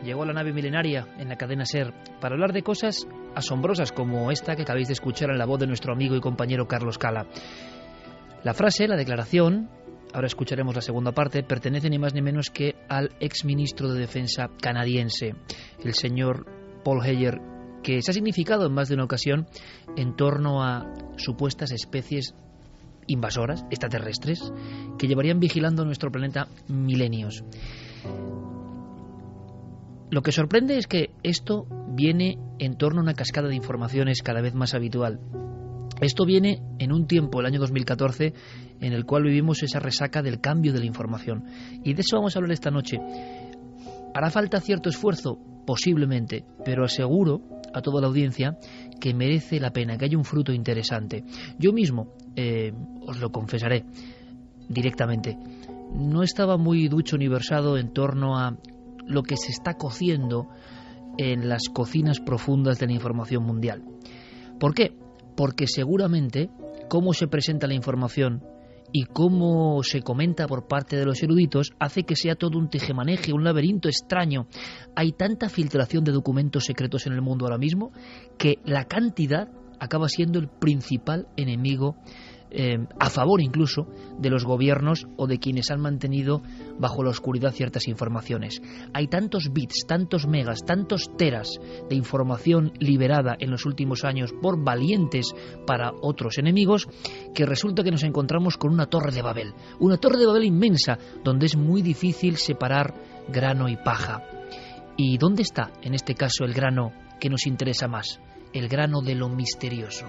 llegó a la nave milenaria en la cadena SER para hablar de cosas asombrosas como esta que acabáis de escuchar en la voz de nuestro amigo y compañero Carlos Cala. La frase, la declaración, ahora escucharemos la segunda parte, pertenece ni más ni menos que al exministro de Defensa canadiense, el señor Paul Hellyer, que se ha significado en más de una ocasión en torno a supuestas especies invasoras, extraterrestres, que llevarían vigilando nuestro planeta milenios. Lo que sorprende es que esto viene en torno a una cascada de informaciones cada vez más habitual. Esto viene en un tiempo, el año 2014, en el cual vivimos esa resaca del cambio de la información. Y de eso vamos a hablar esta noche. ¿Hará falta cierto esfuerzo? Posiblemente, pero aseguro a toda la audiencia que merece la pena, que haya un fruto interesante. Yo mismo, os lo confesaré directamente, no estaba muy ducho ni versado en torno a lo que se está cociendo en las cocinas profundas de la información mundial. ¿Por qué? Porque seguramente cómo se presenta la información y cómo se comenta por parte de los eruditos hace que sea todo un tejemaneje, un laberinto extraño. Hay tanta filtración de documentos secretos en el mundo ahora mismo que la cantidad acaba siendo el principal enemigo a favor incluso de los gobiernos o de quienes han mantenido bajo la oscuridad ciertas informaciones. Hay tantos bits, tantos megas, tantos teras de información liberada en los últimos años por valientes para otros enemigos, que resulta que nos encontramos con una torre de Babel inmensa, donde es muy difícil separar grano y paja. ¿Y dónde está, en este caso, el grano que nos interesa más? El grano de lo misterioso.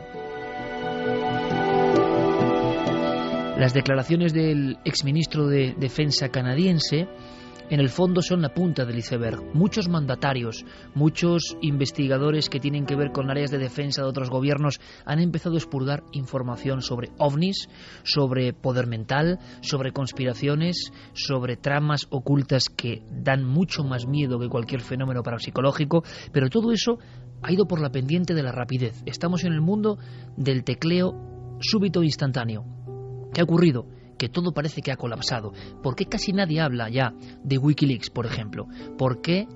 Las declaraciones del exministro de Defensa canadiense, en el fondo, son la punta del iceberg. Muchos mandatarios, muchos investigadores que tienen que ver con áreas de defensa de otros gobiernos han empezado a expurgar información sobre ovnis, sobre poder mental, sobre conspiraciones, sobre tramas ocultas que dan mucho más miedo que cualquier fenómeno parapsicológico, pero todo eso ha ido por la pendiente de la rapidez. Estamos en el mundo del tecleo súbito e instantáneo. ¿Qué ha ocurrido? Que todo parece que ha colapsado. ¿Por qué casi nadie habla ya de Wikileaks, por ejemplo? ¿Por qué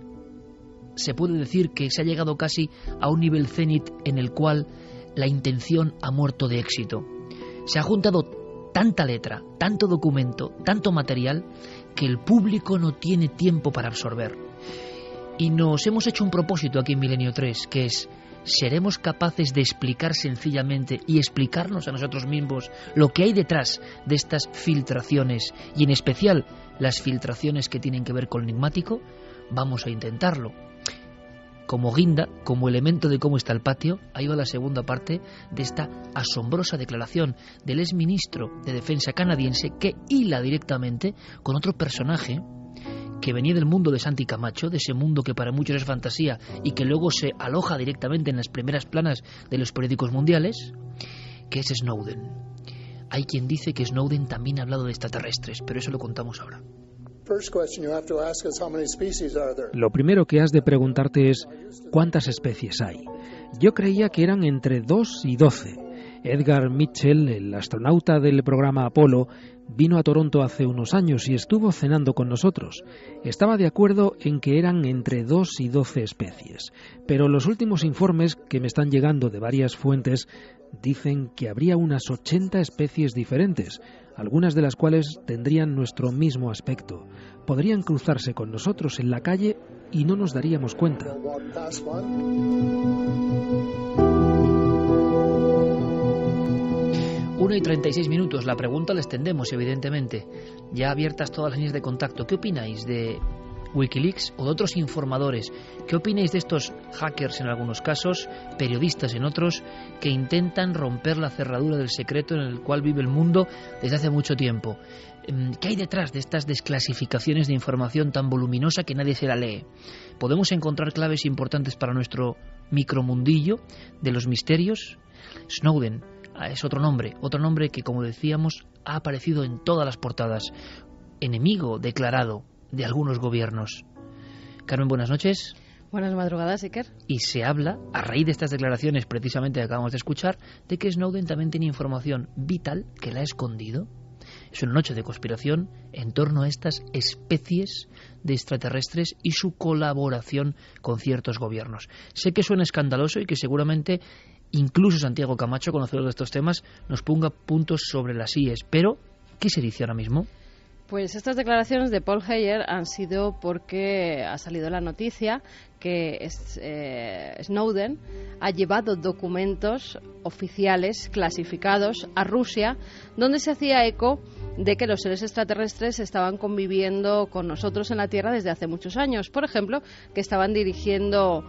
se puede decir que se ha llegado casi a un nivel cenit en el cual la intención ha muerto de éxito? Se ha juntado tanta letra, tanto documento, tanto material, que el público no tiene tiempo para absorber. Y nos hemos hecho un propósito aquí en Milenio 3, que es: ¿seremos capaces de explicar sencillamente y explicarnos a nosotros mismos lo que hay detrás de estas filtraciones, y en especial las filtraciones que tienen que ver con lo enigmático? Vamos a intentarlo. Como guinda, como elemento de cómo está el patio, ahí va la segunda parte de esta asombrosa declaración del exministro de Defensa canadiense, que hila directamente con otro personaje que venía del mundo de Santi Camacho, de ese mundo que para muchos es fantasía y que luego se aloja directamente en las primeras planas de los periódicos mundiales, que es Snowden. Hay quien dice que Snowden también ha hablado de extraterrestres, pero eso lo contamos ahora. Lo primero que has de preguntarte es ¿cuántas especies hay? Yo creía que eran entre 2 y 12. Edgar Mitchell, el astronauta del programa Apolo, vino a Toronto hace unos años y estuvo cenando con nosotros. Estaba de acuerdo en que eran entre 2 y 12 especies, pero los últimos informes que me están llegando de varias fuentes dicen que habría unas 80 especies diferentes, algunas de las cuales tendrían nuestro mismo aspecto. Podrían cruzarse con nosotros en la calle y no nos daríamos cuenta. 1:36. La pregunta la extendemos, evidentemente. Ya abiertas todas las líneas de contacto. ¿Qué opináis de Wikileaks o de otros informadores? ¿Qué opináis de estos hackers en algunos casos, periodistas en otros, que intentan romper la cerradura del secreto en el cual vive el mundo desde hace mucho tiempo? ¿Qué hay detrás de estas desclasificaciones de información tan voluminosa que nadie se la lee? ¿Podemos encontrar claves importantes para nuestro micromundillo de los misterios? Snowden es otro nombre que, como decíamos, ha aparecido en todas las portadas. Enemigo declarado de algunos gobiernos. Carmen, buenas noches. Buenas madrugadas, Iker. Y se habla, a raíz de estas declaraciones precisamente que acabamos de escuchar, de que Snowden también tiene información vital que la ha escondido. Es una noche de conspiración en torno a estas especies de extraterrestres y su colaboración con ciertos gobiernos. Sé que suena escandaloso y que seguramente incluso Santiago Camacho, conocedor de estos temas, nos ponga puntos sobre las íes. Pero, ¿qué se dice ahora mismo? Pues estas declaraciones de Paul Heyerdahl han sido porque ha salido la noticia que Snowden ha llevado documentos oficiales clasificados a Rusia, donde se hacía eco de que los seres extraterrestres estaban conviviendo con nosotros en la Tierra desde hace muchos años. Por ejemplo, que estaban dirigiendo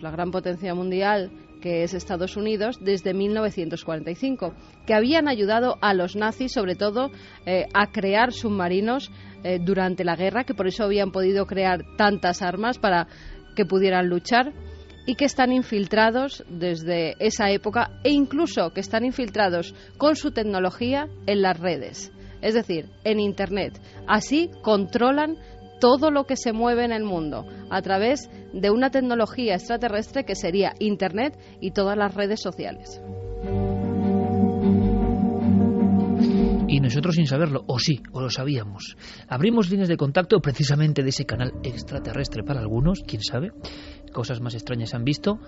la gran potencia mundial que es Estados Unidos desde 1945, que habían ayudado a los nazis sobre todo a crear submarinos durante la guerra, que por eso habían podido crear tantas armas para que pudieran luchar, y que están infiltrados desde esa época e incluso que están infiltrados con su tecnología en las redes, es decir, en Internet. Así controlan todo lo que se mueve en el mundo a través de una tecnología extraterrestre que sería Internet y todas las redes sociales. Y nosotros sin saberlo, o sí, o lo sabíamos. Abrimos líneas de contacto precisamente de ese canal extraterrestre para algunos, quién sabe, cosas más extrañas han visto,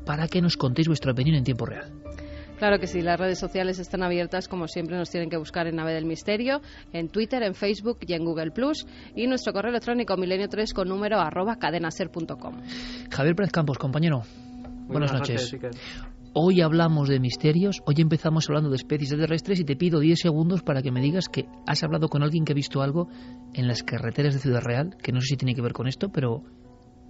para que nos contéis vuestra opinión en tiempo real. Claro que sí, las redes sociales están abiertas, como siempre nos tienen que buscar en Nave del Misterio, en Twitter, en Facebook y en Google+, y nuestro correo electrónico milenio3 con número @cadenaser.com. Javier Pérez Campos, compañero, buenas noches. Hoy hablamos de misterios, hoy empezamos hablando de especies extraterrestres y te pido 10 segundos para que me digas que has hablado con alguien que ha visto algo en las carreteras de Ciudad Real, que no sé si tiene que ver con esto, pero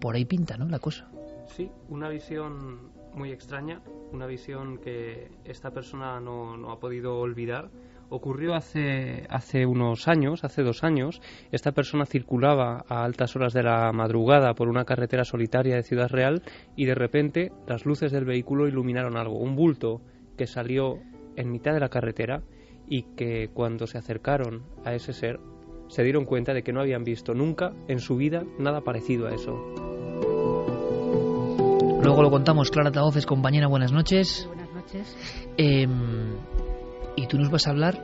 por ahí pinta, ¿no?, la cosa. Sí, una visión muy extraña, una visión que esta persona no ha podido olvidar. Ocurrió hace unos años, hace 2 años. Esta persona circulaba a altas horas de la madrugada por una carretera solitaria de Ciudad Real y de repente las luces del vehículo iluminaron algo, un bulto que salió en mitad de la carretera y que cuando se acercaron a ese ser se dieron cuenta de que no habían visto nunca en su vida nada parecido a eso. Luego lo contamos. Clara Tahoces, compañera, buenas noches. Buenas noches. Y tú nos vas a hablar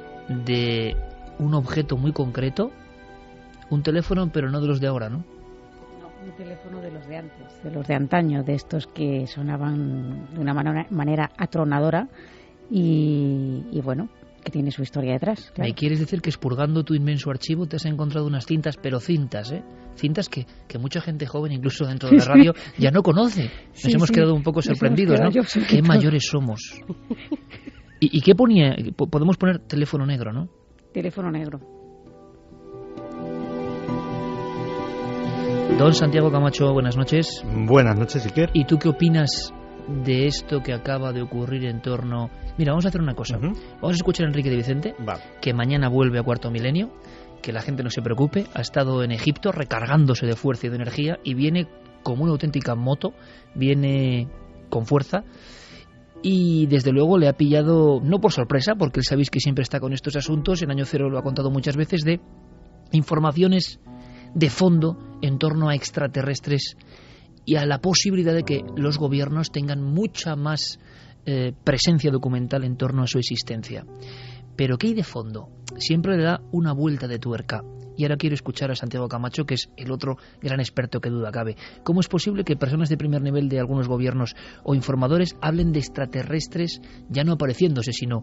de un objeto muy concreto, un teléfono, pero no de los de ahora, ¿no? No, un teléfono de los de antes, de los de antaño, de estos que sonaban de una manera atronadora y bueno, que tiene su historia detrás. Claro. ¿Me quieres decir que expurgando tu inmenso archivo te has encontrado unas cintas, pero cintas, cintas que mucha gente joven, incluso dentro de la radio, ya no conoce? Nos hemos quedado un poco sorprendidos, ¿no? Qué mayores somos. ¿Y qué ponía? Podemos poner teléfono negro, ¿no? Teléfono negro. Don Santiago Camacho, buenas noches. Buenas noches, Iker. ¿Y tú qué opinas de esto que acaba de ocurrir en torno... Mira, vamos a hacer una cosa. Vamos a escuchar a Enrique de Vicente, que mañana vuelve a Cuarto Milenio, que la gente no se preocupe, ha estado en Egipto recargándose de fuerza y de energía y viene como una auténtica moto, viene con fuerza y desde luego le ha pillado, no por sorpresa, porque sabéis que siempre está con estos asuntos, en Año Cero lo ha contado muchas veces, de informaciones de fondo en torno a extraterrestres y a la posibilidad de que los gobiernos tengan mucha más presencia documental en torno a su existencia. Pero ¿qué hay de fondo? Siempre le da una vuelta de tuerca. Y ahora quiero escuchar a Santiago Camacho, que es el otro gran experto que duda cabe. ¿Cómo es posible que personas de primer nivel de algunos gobiernos o informadores hablen de extraterrestres ya no apareciéndose, sino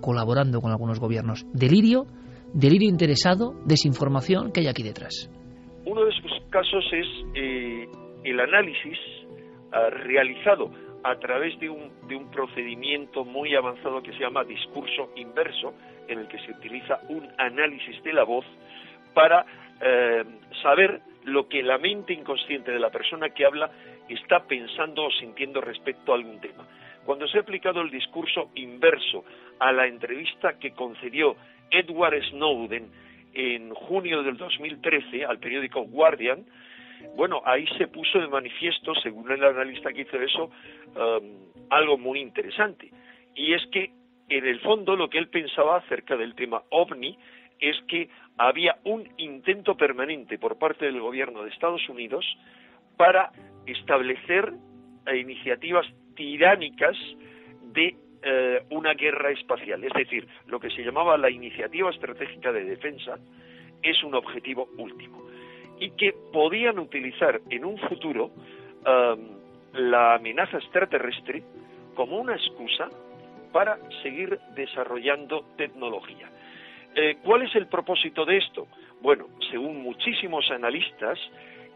colaborando con algunos gobiernos? Delirio interesado, desinformación, ¿qué hay aquí detrás? Uno de esos casos es el análisis realizado a través de un procedimiento muy avanzado que se llama discurso inverso, en el que se utiliza un análisis de la voz para saber lo que la mente inconsciente de la persona que habla está pensando o sintiendo respecto a algún tema. Cuando se ha aplicado el discurso inverso a la entrevista que concedió Edward Snowden en junio del 2013 al periódico Guardian, bueno, ahí se puso de manifiesto, según el analista que hizo eso, algo muy interesante. Y es que, en el fondo, lo que él pensaba acerca del tema OVNI es que había un intento permanente por parte del gobierno de Estados Unidos para establecer iniciativas tiránicas de una guerra espacial. Es decir, lo que se llamaba la Iniciativa Estratégica de Defensa es un objetivo último. Y que podían utilizar en un futuro la amenaza extraterrestre como una excusa para seguir desarrollando tecnología. ¿Cuál es el propósito de esto? Bueno, según muchísimos analistas,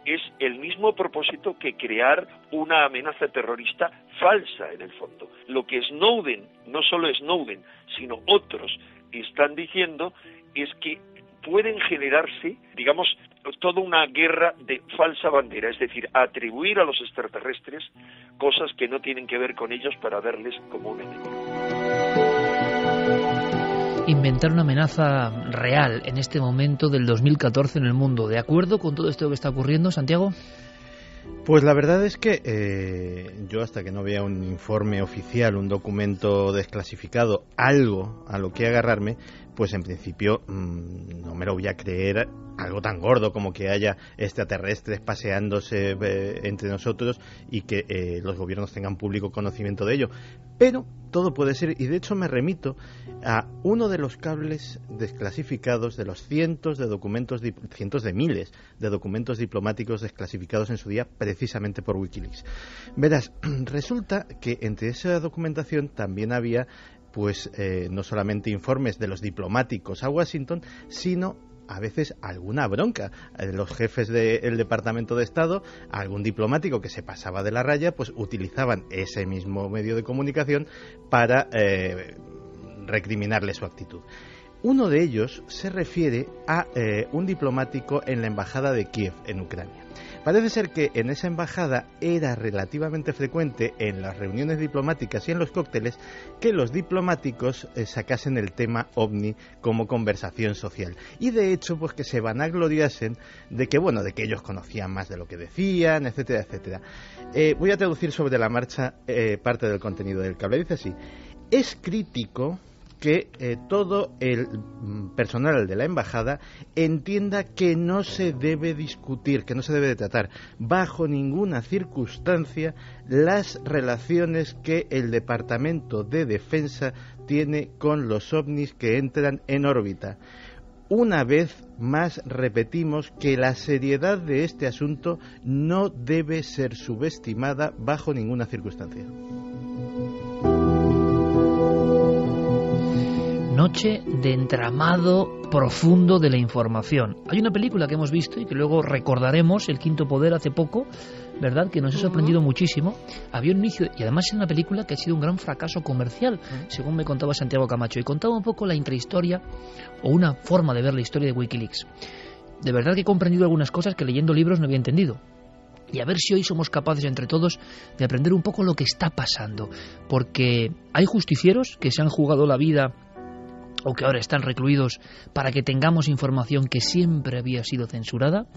es el mismo propósito que crear una amenaza terrorista falsa en el fondo. Lo que Snowden, no solo Snowden, sino otros están diciendo es que pueden generarse, digamos, toda una guerra de falsa bandera, es decir, atribuir a los extraterrestres cosas que no tienen que ver con ellos para verles como un enemigo. Inventar una amenaza real en este momento del 2014 en el mundo. ¿De acuerdo con todo esto que está ocurriendo, Santiago? Pues la verdad es que yo hasta que no vea un informe oficial, un documento desclasificado, algo a lo que agarrarme, pues en principio no me lo voy a creer algo tan gordo como que haya extraterrestres paseándose entre nosotros y que los gobiernos tengan público conocimiento de ello. Pero todo puede ser, y de hecho me remito a uno de los cables desclasificados de los cientos de miles de documentos diplomáticos desclasificados en su día precisamente por Wikileaks. Verás, resulta que entre esa documentación también había pues no solamente informes de los diplomáticos a Washington, sino a veces alguna bronca de los jefes del Departamento de Estado, algún diplomático que se pasaba de la raya, pues utilizaban ese mismo medio de comunicación para recriminarle su actitud. Uno de ellos se refiere a un diplomático en la embajada de Kiev, en Ucrania. Parece ser que en esa embajada era relativamente frecuente en las reuniones diplomáticas y en los cócteles que los diplomáticos sacasen el tema ovni como conversación social. Y de hecho, pues que se vanagloriasen de que, bueno, de que ellos conocían más de lo que decían, etcétera, etcétera. Voy a traducir sobre la marcha parte del contenido del cable. Dice así: es crítico que todo el personal de la embajada entienda que no se debe discutir, que no se debe de tratar bajo ninguna circunstancia las relaciones que el Departamento de Defensa tiene con los ovnis que entran en órbita. Una vez más repetimos que la seriedad de este asunto no debe ser subestimada bajo ninguna circunstancia. Noche de entramado profundo de la información. Hay una película que hemos visto y que luego recordaremos, El Quinto Poder, hace poco, ¿verdad?, que nos ha sorprendido muchísimo. Había un inicio, y además es una película que ha sido un gran fracaso comercial, según me contaba Santiago Camacho, y contaba un poco la intrahistoria o una forma de ver la historia de Wikileaks. De verdad que he comprendido algunas cosas que leyendo libros no había entendido. Y a ver si hoy somos capaces entre todos de aprender un poco lo que está pasando, porque hay justicieros que se han jugado la vida o que ahora están recluidos para que tengamos información que siempre había sido censurada.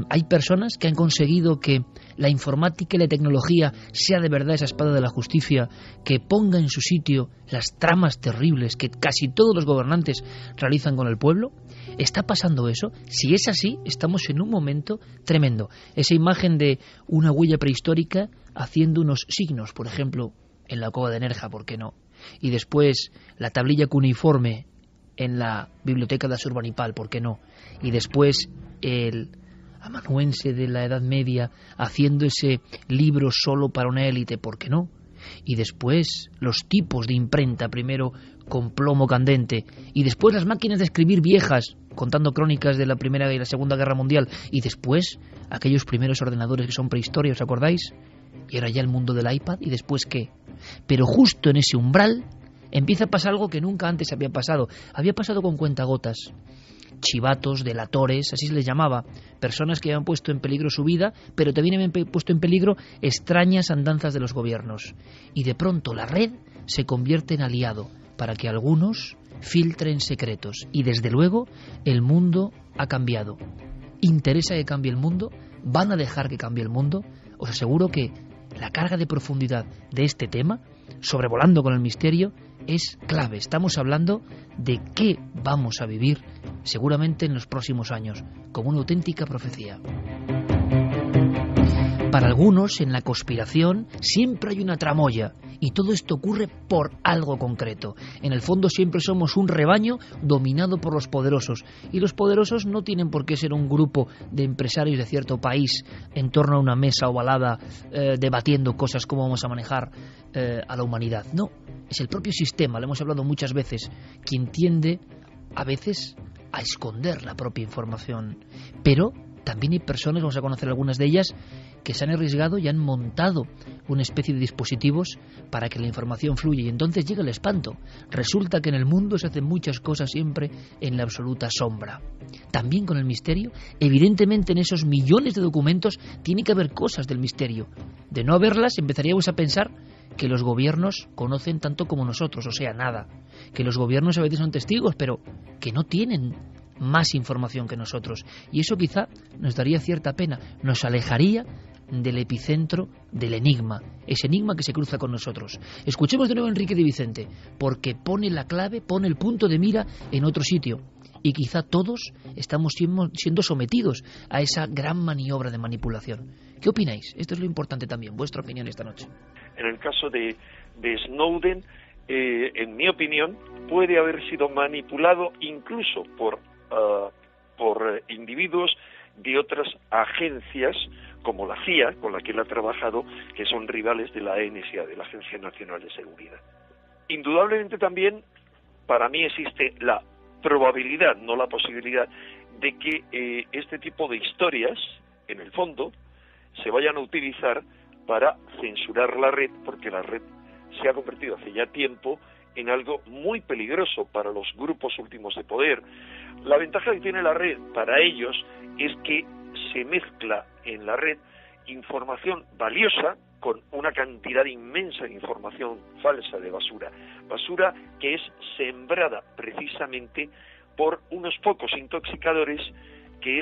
Hay personas que han conseguido que la informática y la tecnología sea de verdad esa espada de la justicia que ponga en su sitio las tramas terribles que casi todos los gobernantes realizan con el pueblo. ¿Está pasando eso? Si es así, estamos en un momento tremendo. Esa imagen de una huella prehistórica haciendo unos signos, por ejemplo, en la cova de Nerja, ¿por qué no? Y después la tablilla cuneiforme en la biblioteca de Asurbanipal, ¿por qué no? Y después el amanuense de la Edad Media haciendo ese libro solo para una élite, ¿por qué no? Y después los tipos de imprenta, primero con plomo candente, y después las máquinas de escribir viejas, contando crónicas de la Primera y la Segunda Guerra Mundial, y después aquellos primeros ordenadores que son prehistoria, ¿os acordáis? Y ahora ya el mundo del iPad, ¿y después qué? Pero justo en ese umbral empieza a pasar algo que nunca antes había pasado. Había pasado con cuentagotas, chivatos, delatores, así se les llamaba, personas que habían puesto en peligro su vida, pero también habían puesto en peligro extrañas andanzas de los gobiernos. Y de pronto la red se convierte en aliado para que algunos filtren secretos. Y desde luego el mundo ha cambiado. ¿Interesa que cambie el mundo? ¿Van a dejar que cambie el mundo? Os aseguro que la carga de profundidad de este tema, sobrevolando con el misterio, es clave. Estamos hablando de qué vamos a vivir seguramente en los próximos años, como una auténtica profecía. Para algunos, en la conspiración, siempre hay una tramoya, y todo esto ocurre por algo concreto. En el fondo siempre somos un rebaño dominado por los poderosos, y los poderosos no tienen por qué ser un grupo de empresarios de cierto país en torno a una mesa ovalada debatiendo cosas como vamos a manejar a la humanidad. No, es el propio sistema, lo hemos hablado muchas veces, quien tiende a veces a esconder la propia información. Pero también hay personas, vamos a conocer algunas de ellas, que se han arriesgado y han montado una especie de dispositivos para que la información fluya, y entonces llega el espanto. Resulta que en el mundo se hacen muchas cosas siempre en la absoluta sombra. También con el misterio, evidentemente en esos millones de documentos tiene que haber cosas del misterio. De no haberlas, empezaríamos a pensar que los gobiernos conocen tanto como nosotros, o sea, nada. Que los gobiernos a veces son testigos, pero que no tienen más información que nosotros. Y eso quizá nos daría cierta pena, nos alejaría del epicentro del enigma, ese enigma que se cruza con nosotros. Escuchemos de nuevo a Enrique de Vicente, porque pone la clave, pone el punto de mira en otro sitio. Y quizá todos estamos siendo sometidos a esa gran maniobra de manipulación. ¿Qué opináis? Esto es lo importante también, vuestra opinión esta noche. En el caso de Snowden, en mi opinión, puede haber sido manipulado incluso por individuos de otras agencias, como la CIA, con la que él ha trabajado, que son rivales de la NSA, de la Agencia Nacional de Seguridad. Indudablemente también, para mí existe la probabilidad, no la posibilidad, de que este tipo de historias, en el fondo, se vayan a utilizar para censurar la red, porque la red se ha convertido hace ya tiempo en algo muy peligroso para los grupos últimos de poder. La ventaja que tiene la red para ellos es que se mezcla en la red información valiosa con una cantidad inmensa de información falsa, de basura que es sembrada precisamente por unos pocos intoxicadores que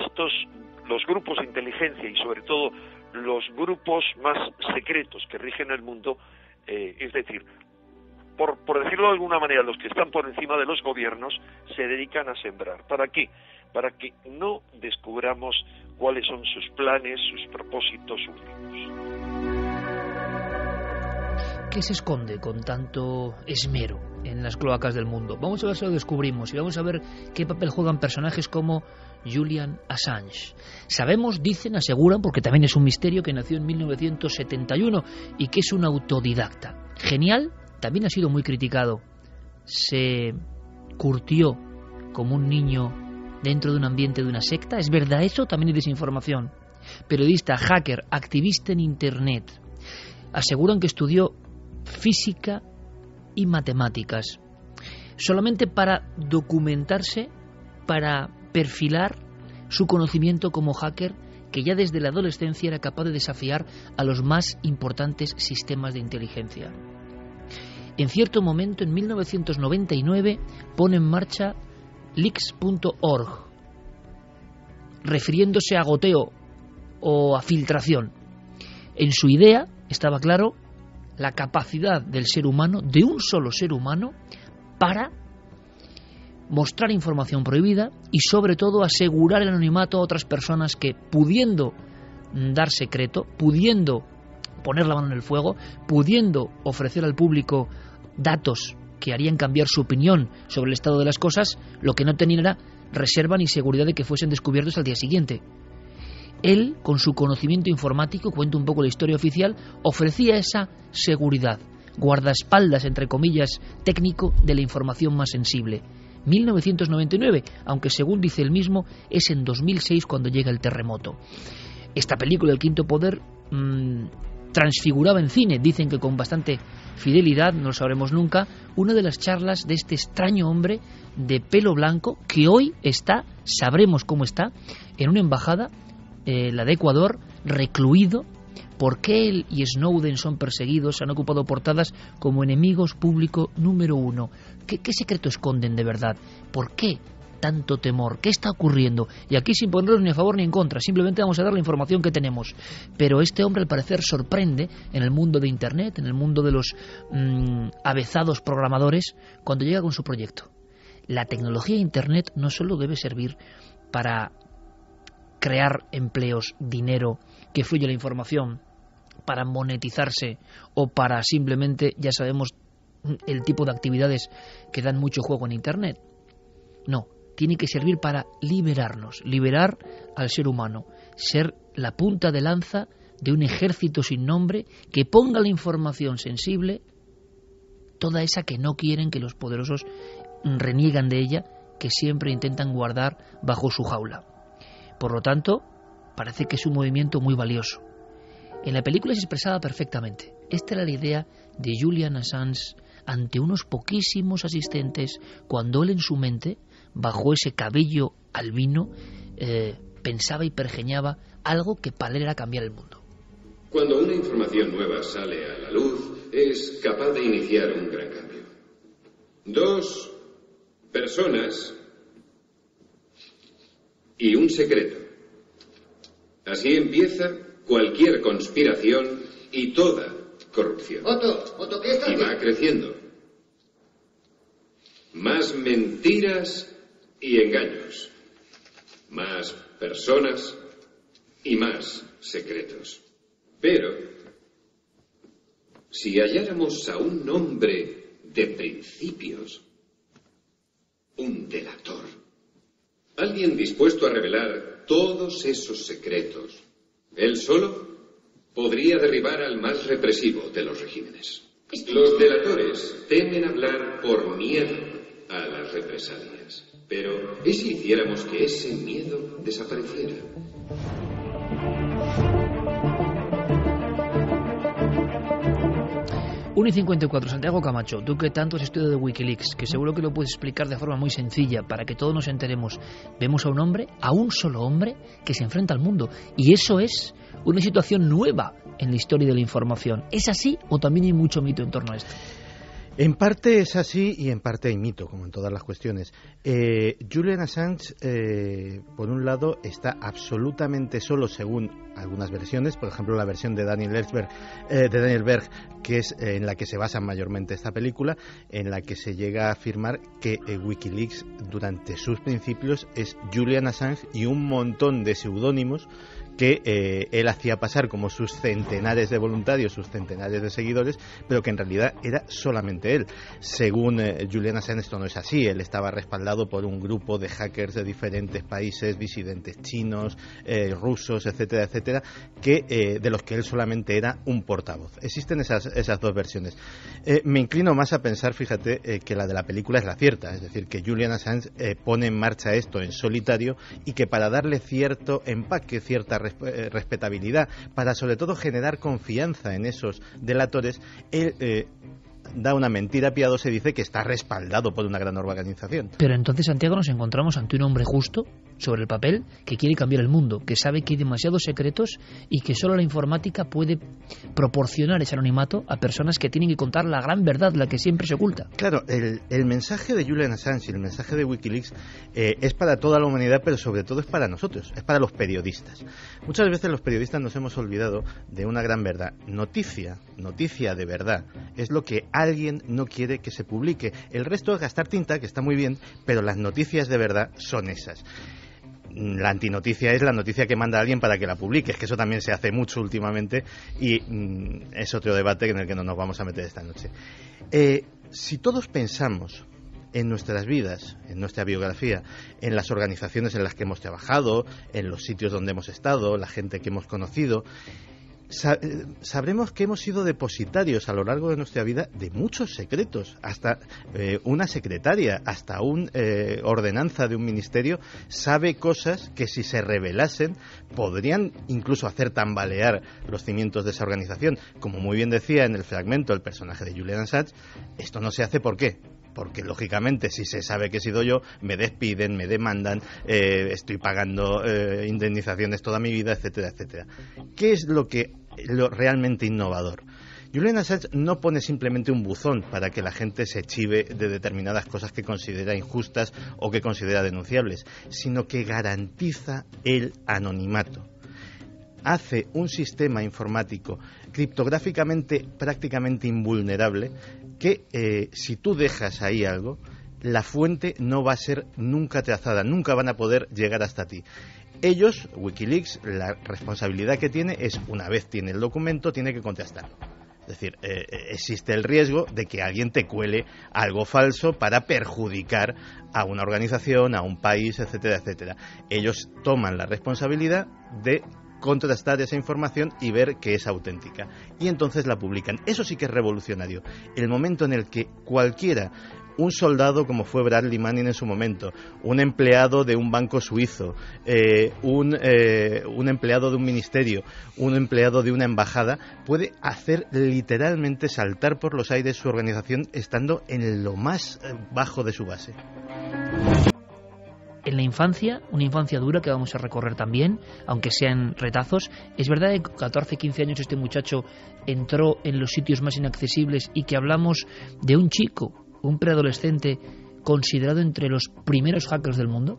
los grupos de inteligencia y sobre todo los grupos más secretos que rigen el mundo, es decir, por decirlo de alguna manera, los que están por encima de los gobiernos se dedican a sembrar. ¿Para qué? Para que no descubramos cuáles son sus planes, sus propósitos últimos. ¿Qué se esconde con tanto esmero en las cloacas del mundo? Vamos a ver si lo descubrimos y vamos a ver qué papel juegan personajes como Julian Assange. Sabemos, dicen, aseguran, porque también es un misterio, que nació en 1971 y que es un autodidacta. Genial, también ha sido muy criticado. Se curtió como un niño dentro de un ambiente de una secta. ¿Es verdad eso? También hay desinformación. Periodista, hacker, activista en Internet. Aseguran que estudió física y matemáticas solamente para documentarse, para perfilar su conocimiento como hacker, que ya desde la adolescencia era capaz de desafiar a los más importantes sistemas de inteligencia. En cierto momento, en 1999, pone en marcha leaks.org, refiriéndose a goteo o a filtración. En su idea estaba claro la capacidad del ser humano, de un solo ser humano, para mostrar información prohibida y sobre todo asegurar el anonimato a otras personas que, pudiendo dar secreto, pudiendo poner la mano en el fuego, pudiendo ofrecer al público datos que harían cambiar su opinión sobre el estado de las cosas, lo que no tenían era reserva ni seguridad de que fuesen descubiertos al día siguiente. Él, con su conocimiento informático, cuenta un poco la historia oficial, ofrecía esa seguridad, guardaespaldas, entre comillas, técnico de la información más sensible. 1999, aunque según dice él mismo, es en 2006 cuando llega el terremoto. Esta película, El Quinto Poder, transfiguraba en cine, dicen que con bastante fidelidad, no lo sabremos nunca, una de las charlas de este extraño hombre de pelo blanco que hoy está, sabremos cómo está, en una embajada, la de Ecuador, recluido. ¿Por qué él y Snowden son perseguidos? Han ocupado portadas como enemigos público número 1. ¿Qué secreto esconden de verdad? ¿Por qué tanto temor? ¿Qué está ocurriendo? Y aquí, sin ponerlos ni a favor ni en contra, simplemente vamos a dar la información que tenemos. Pero este hombre, al parecer, sorprende en el mundo de Internet, en el mundo de los avezados programadores, cuando llega con su proyecto. La tecnología de Internet no solo debe servir para crear empleos, dinero que fluya la información para monetizarse o para simplemente, ya sabemos, el tipo de actividades que dan mucho juego en Internet. No, tiene que servir para liberarnos, liberar al ser humano, ser la punta de lanza de un ejército sin nombre que ponga la información sensible, toda esa que no quieren, que los poderosos reniegan de ella, que siempre intentan guardar bajo su jaula. Por lo tanto, parece que es un movimiento muy valioso. En la película se expresaba perfectamente. Esta era la idea de Julian Assange ante unos poquísimos asistentes, cuando él en su mente, bajo ese cabello albino, pensaba y pergeñaba algo que para él era cambiar el mundo. Cuando una información nueva sale a la luz, es capaz de iniciar un gran cambio. 2 personas y un secreto. Así empieza cualquier conspiración y toda corrupción. Otto, ¿qué estás y va creciendo. Más mentiras y engaños. Más personas y más secretos. Pero, si halláramos a un hombre de principios, un delator, alguien dispuesto a revelar todos esos secretos, él solo podría derribar al más represivo de los regímenes. Los delatores temen hablar por miedo a las represalias. Pero, ¿y si hiciéramos que ese miedo desapareciera? y 54, Santiago Camacho, tú que tanto has estudiado de Wikileaks, que seguro que lo puedes explicar de forma muy sencilla para que todos nos enteremos. Vemos a un hombre, a un solo hombre, que se enfrenta al mundo. Y eso es una situación nueva en la historia de la información. ¿Es así o también hay mucho mito en torno a esto? En parte es así y en parte hay mito, como en todas las cuestiones. Julian Assange, por un lado, está absolutamente solo, según algunas versiones, por ejemplo la versión de Daniel Berg, que es en la que se basa mayormente esta película, en la que se llega a afirmar que Wikileaks, durante sus principios, es Julian Assange y un montón de seudónimos que él hacía pasar como sus centenares de voluntarios, sus centenares de seguidores, pero que en realidad era solamente él. Según Julian Assange, esto no es así. Él estaba respaldado por un grupo de hackers de diferentes países, disidentes chinos, rusos, etcétera, etcétera, de los que él solamente era un portavoz. Existen esas dos versiones. Me inclino más a pensar, fíjate, que la de la película es la cierta, es decir, que Julian Assange pone en marcha esto en solitario y que para darle cierto empaque, cierta respetabilidad, para sobre todo generar confianza en esos delatores, él da una mentira piadosa y dice que está respaldado por una gran organización. Pero entonces, Santiago, nos encontramos ante un hombre justo sobre el papel que quiere cambiar el mundo, que sabe que hay demasiados secretos y que solo la informática puede proporcionar ese anonimato a personas que tienen que contar la gran verdad, la que siempre se oculta. Claro, el mensaje de Julian Assange y el mensaje de Wikileaks es para toda la humanidad, pero sobre todo es para nosotros, es para los periodistas. Muchas veces los periodistas nos hemos olvidado de una gran verdad. Noticia de verdad es lo que alguien no quiere que se publique. El resto es gastar tinta, que está muy bien, pero las noticias de verdad son esas. La antinoticia es la noticia que manda alguien para que la publique, es que eso también se hace mucho últimamente y es otro debate en el que no nos vamos a meter esta noche. Si todos pensamos en nuestras vidas, en nuestra biografía, en las organizaciones en las que hemos trabajado, en los sitios donde hemos estado, la gente que hemos conocido, sabremos que hemos sido depositarios a lo largo de nuestra vida de muchos secretos. Hasta una secretaria, hasta una ordenanza de un ministerio sabe cosas que, si se revelasen, podrían incluso hacer tambalear los cimientos de esa organización. Como muy bien decía en el fragmento el personaje de Julian Assange, esto no se hace. ¿Por qué? Porque, lógicamente, si se sabe que he sido yo, me despiden, me demandan, estoy pagando indemnizaciones toda mi vida, etcétera, etcétera. ¿Qué es lo realmente innovador? Julian Assange no pone simplemente un buzón para que la gente se chive de determinadas cosas que considera injustas o que considera denunciables, sino que garantiza el anonimato. Hace un sistema informático criptográficamente prácticamente invulnerable que si tú dejas ahí algo, la fuente no va a ser nunca trazada, nunca van a poder llegar hasta ti. Ellos, Wikileaks, la responsabilidad que tiene es, una vez tiene el documento, tiene que contestarlo. Es decir, existe el riesgo de que alguien te cuele algo falso para perjudicar a una organización, a un país, etcétera, etcétera. Ellos toman la responsabilidad de contrastar esa información y ver que es auténtica. Y entonces la publican. Eso sí que es revolucionario. El momento en el que cualquiera, un soldado como fue Bradley Manning en su momento, un empleado de un banco suizo, un empleado de un ministerio, un empleado de una embajada, puede hacer literalmente saltar por los aires su organización estando en lo más bajo de su base. En la infancia, una infancia dura que vamos a recorrer también, aunque sean retazos, es verdad que con 14, 15 años este muchacho entró en los sitios más inaccesibles y que hablamos de un chico, un preadolescente considerado entre los primeros hackers del mundo.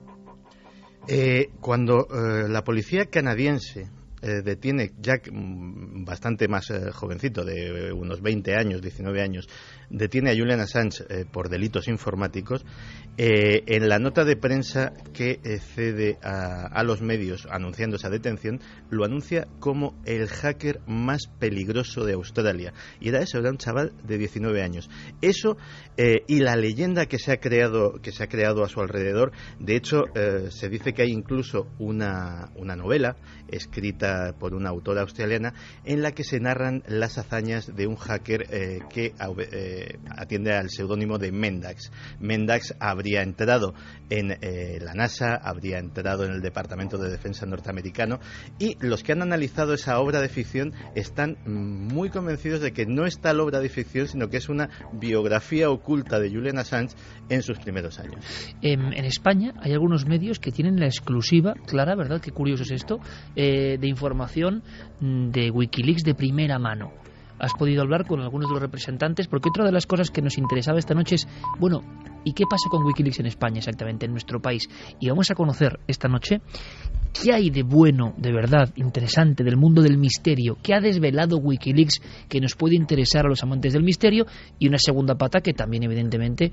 Cuando la policía canadiense detiene, ya bastante más jovencito, de unos 20 años, 19 años, detiene a Julian Assange por delitos informáticos, en la nota de prensa que cede a los medios anunciando esa detención, lo anuncia como el hacker más peligroso de Australia. Y era eso, era un chaval de 19 años. Eso y la leyenda que se ha creado a su alrededor. De hecho, se dice que hay incluso una novela escrita por una autora australiana en la que se narran las hazañas de un hacker que atiende al seudónimo de Mendax. Mendax habría entrado en la NASA, habría entrado en el Departamento de Defensa norteamericano, y los que han analizado esa obra de ficción están muy convencidos de que no es tal obra de ficción, sino que es una biografía oculta de Julian Assange en sus primeros años. En España hay algunos medios que tienen la exclusiva, Clara, ¿verdad? Qué curioso es esto, de información de Wikileaks de primera mano. Has podido hablar con algunos de los representantes, porque otra de las cosas que nos interesaba esta noche es, bueno, ¿y qué pasa con Wikileaks en España exactamente, en nuestro país? Y vamos a conocer esta noche qué hay de bueno, de verdad, interesante del mundo del misterio, qué ha desvelado Wikileaks que nos puede interesar a los amantes del misterio, y una segunda pata que también evidentemente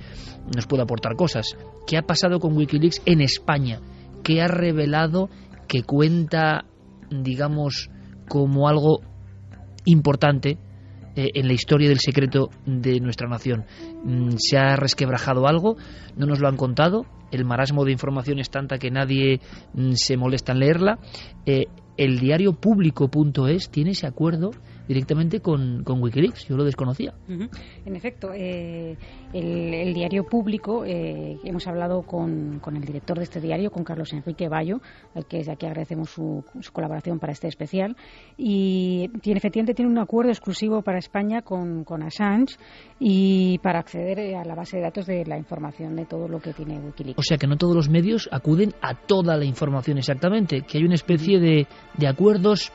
nos puede aportar cosas. ¿Qué ha pasado con Wikileaks en España? ¿Qué ha revelado que cuenta, digamos, como algo importante en la historia del secreto de nuestra nación? ¿Se ha resquebrajado algo? ¿No nos lo han contado? El marasmo de información es tanta que nadie se molesta en leerla. El diario público.es tiene ese acuerdo directamente con Wikileaks. Yo lo desconocía. En efecto, el diario Público, hemos hablado con el director de este diario, con Carlos Enrique Bayo, al que desde aquí agradecemos su colaboración para este especial, y efectivamente tiene un acuerdo exclusivo para España con Assange y para acceder a la base de datos de la información de todo lo que tiene Wikileaks. O sea que no todos los medios acuden a toda la información exactamente, que hay una especie de acuerdos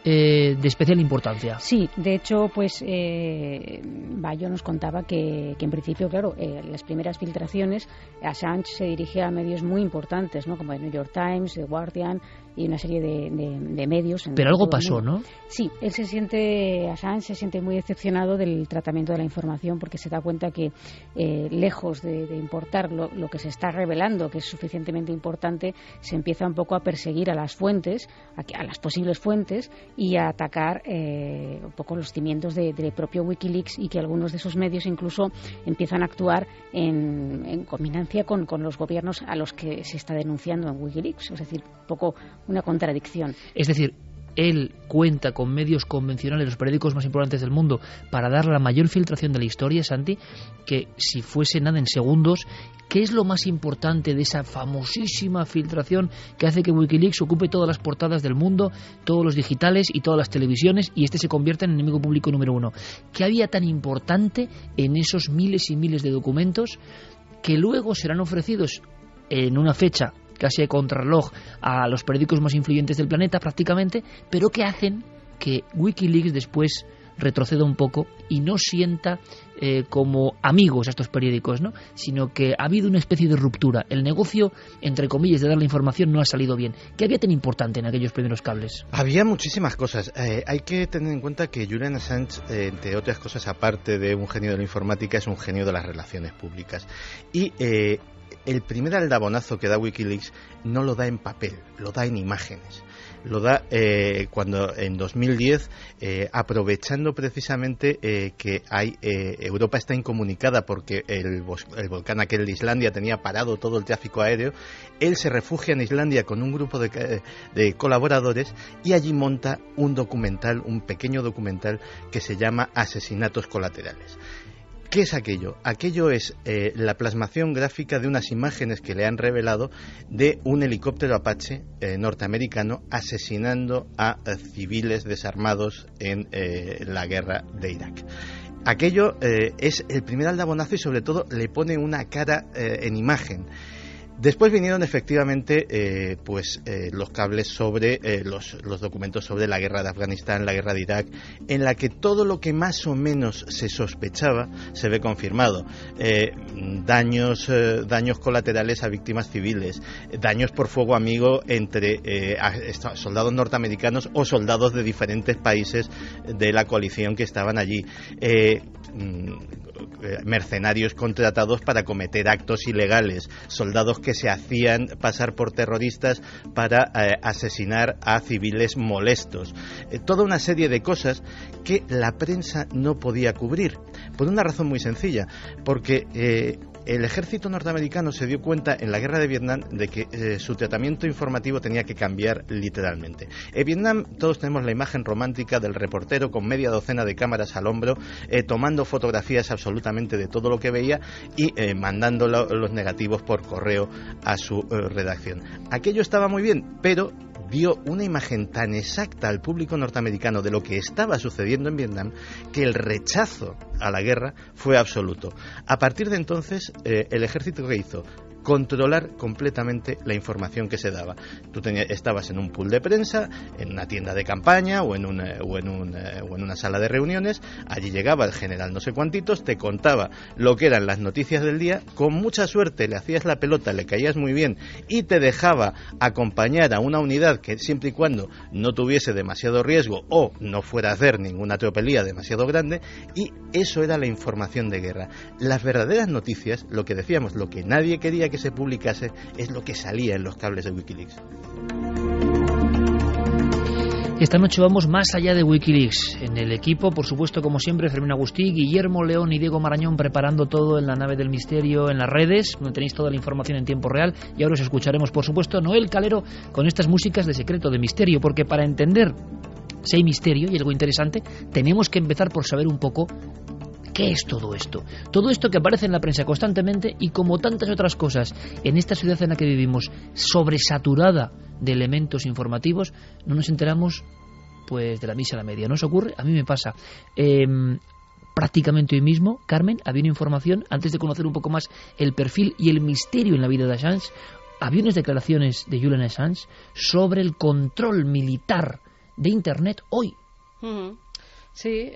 de especial importancia. Sí, de hecho, pues Bayo nos contaba que en principio, claro, las primeras filtraciones, Assange se dirigía a medios muy importantes, ¿no? Como el New York Times, The Guardian y una serie de medios. Pero algo pasó, ¿no? Sí, Assange se siente muy decepcionado del tratamiento de la información, porque se da cuenta que lejos de importar lo que se está revelando, que es suficientemente importante, se empieza un poco a perseguir a las fuentes, a las posibles fuentes, y a atacar un poco los cimientos del propio Wikileaks, y que algunos de esos medios incluso empiezan a actuar en conminancia con los gobiernos a los que se está denunciando en Wikileaks. Es decir, un poco una contradicción. Es decir, él cuenta con medios convencionales, los periódicos más importantes del mundo, para dar la mayor filtración de la historia, Santi, que si fuese nada en segundos. ¿Qué es lo más importante de esa famosísima filtración que hace que Wikileaks ocupe todas las portadas del mundo, todos los digitales y todas las televisiones, y este se convierta en enemigo público número uno? ¿Qué había tan importante en esos miles y miles de documentos que luego serán ofrecidos en una fecha casi de contrarreloj a los periódicos más influyentes del planeta prácticamente, pero que hacen que Wikileaks después retroceda un poco y no sienta como amigos a estos periódicos, ¿no? Sino que ha habido una especie de ruptura? El negocio, entre comillas, de dar la información no ha salido bien. ¿Qué había tan importante en aquellos primeros cables? Había muchísimas cosas. Hay que tener en cuenta que Julian Assange, entre otras cosas, aparte de un genio de la informática, es un genio de las relaciones públicas. Y el primer aldabonazo que da Wikileaks no lo da en papel, lo da en imágenes. Lo da cuando en 2010, aprovechando precisamente que Europa está incomunicada porque el volcán aquel de Islandia tenía parado todo el tráfico aéreo, él se refugia en Islandia con un grupo de colaboradores y allí monta un pequeño documental que se llama Asesinatos Colaterales. ¿Qué es aquello? Aquello es la plasmación gráfica de unas imágenes que le han revelado de un helicóptero Apache norteamericano asesinando a civiles desarmados en la guerra de Irak. Aquello es el primer aldabonazo y sobre todo le pone una cara en imagen. Después vinieron efectivamente los cables sobre los documentos sobre la guerra de Afganistán, la guerra de Irak, en la que todo lo que más o menos se sospechaba se ve confirmado. Daños colaterales a víctimas civiles, daños por fuego amigo entre soldados norteamericanos o soldados de diferentes países de la coalición que estaban allí. Mercenarios contratados para cometer actos ilegales, soldados que se hacían pasar por terroristas para asesinar a civiles molestos, toda una serie de cosas que la prensa no podía cubrir, por una razón muy sencilla, porque el ejército norteamericano se dio cuenta en la guerra de Vietnam de que su tratamiento informativo tenía que cambiar literalmente. En Vietnam todos tenemos la imagen romántica del reportero con media docena de cámaras al hombro, tomando fotografías absolutamente de todo lo que veía y mandando los negativos por correo a su redacción. Aquello estaba muy bien, pero dio una imagen tan exacta al público norteamericano de lo que estaba sucediendo en Vietnam que el rechazo a la guerra fue absoluto. A partir de entonces, el ejército, ¿qué hizo? Controlar completamente la información que se daba. Tú estabas en un pool de prensa, en una tienda de campaña o en una sala de reuniones. Allí llegaba el general no sé cuantitos, te contaba lo que eran las noticias del día. Con mucha suerte le hacías la pelota, le caías muy bien y te dejaba acompañar a una unidad que siempre y cuando no tuviese demasiado riesgo o no fuera a hacer ninguna tropelía demasiado grande, y eso era la información de guerra. Las verdaderas noticias, lo que decíamos, lo que nadie quería que se publicase, es lo que salía en los cables de Wikileaks. Esta noche vamos más allá de Wikileaks. En el equipo, por supuesto, como siempre, Fermín Agustí, Guillermo León y Diego Marañón preparando todo en la nave del misterio, en las redes, donde tenéis toda la información en tiempo real. Y ahora os escucharemos, por supuesto, Noel Calero con estas músicas de secreto, de misterio, porque para entender si hay misterio y algo interesante, tenemos que empezar por saber un poco ¿qué es todo esto? Todo esto que aparece en la prensa constantemente y, como tantas otras cosas, en esta ciudad en la que vivimos, sobresaturada de elementos informativos, no nos enteramos pues de la misa a la media. ¿No os ocurre? A mí me pasa. Prácticamente hoy mismo, Carmen, había una información, antes de conocer un poco más el perfil y el misterio en la vida de Assange, había unas declaraciones de Julian Assange sobre el control militar de Internet hoy. Sí,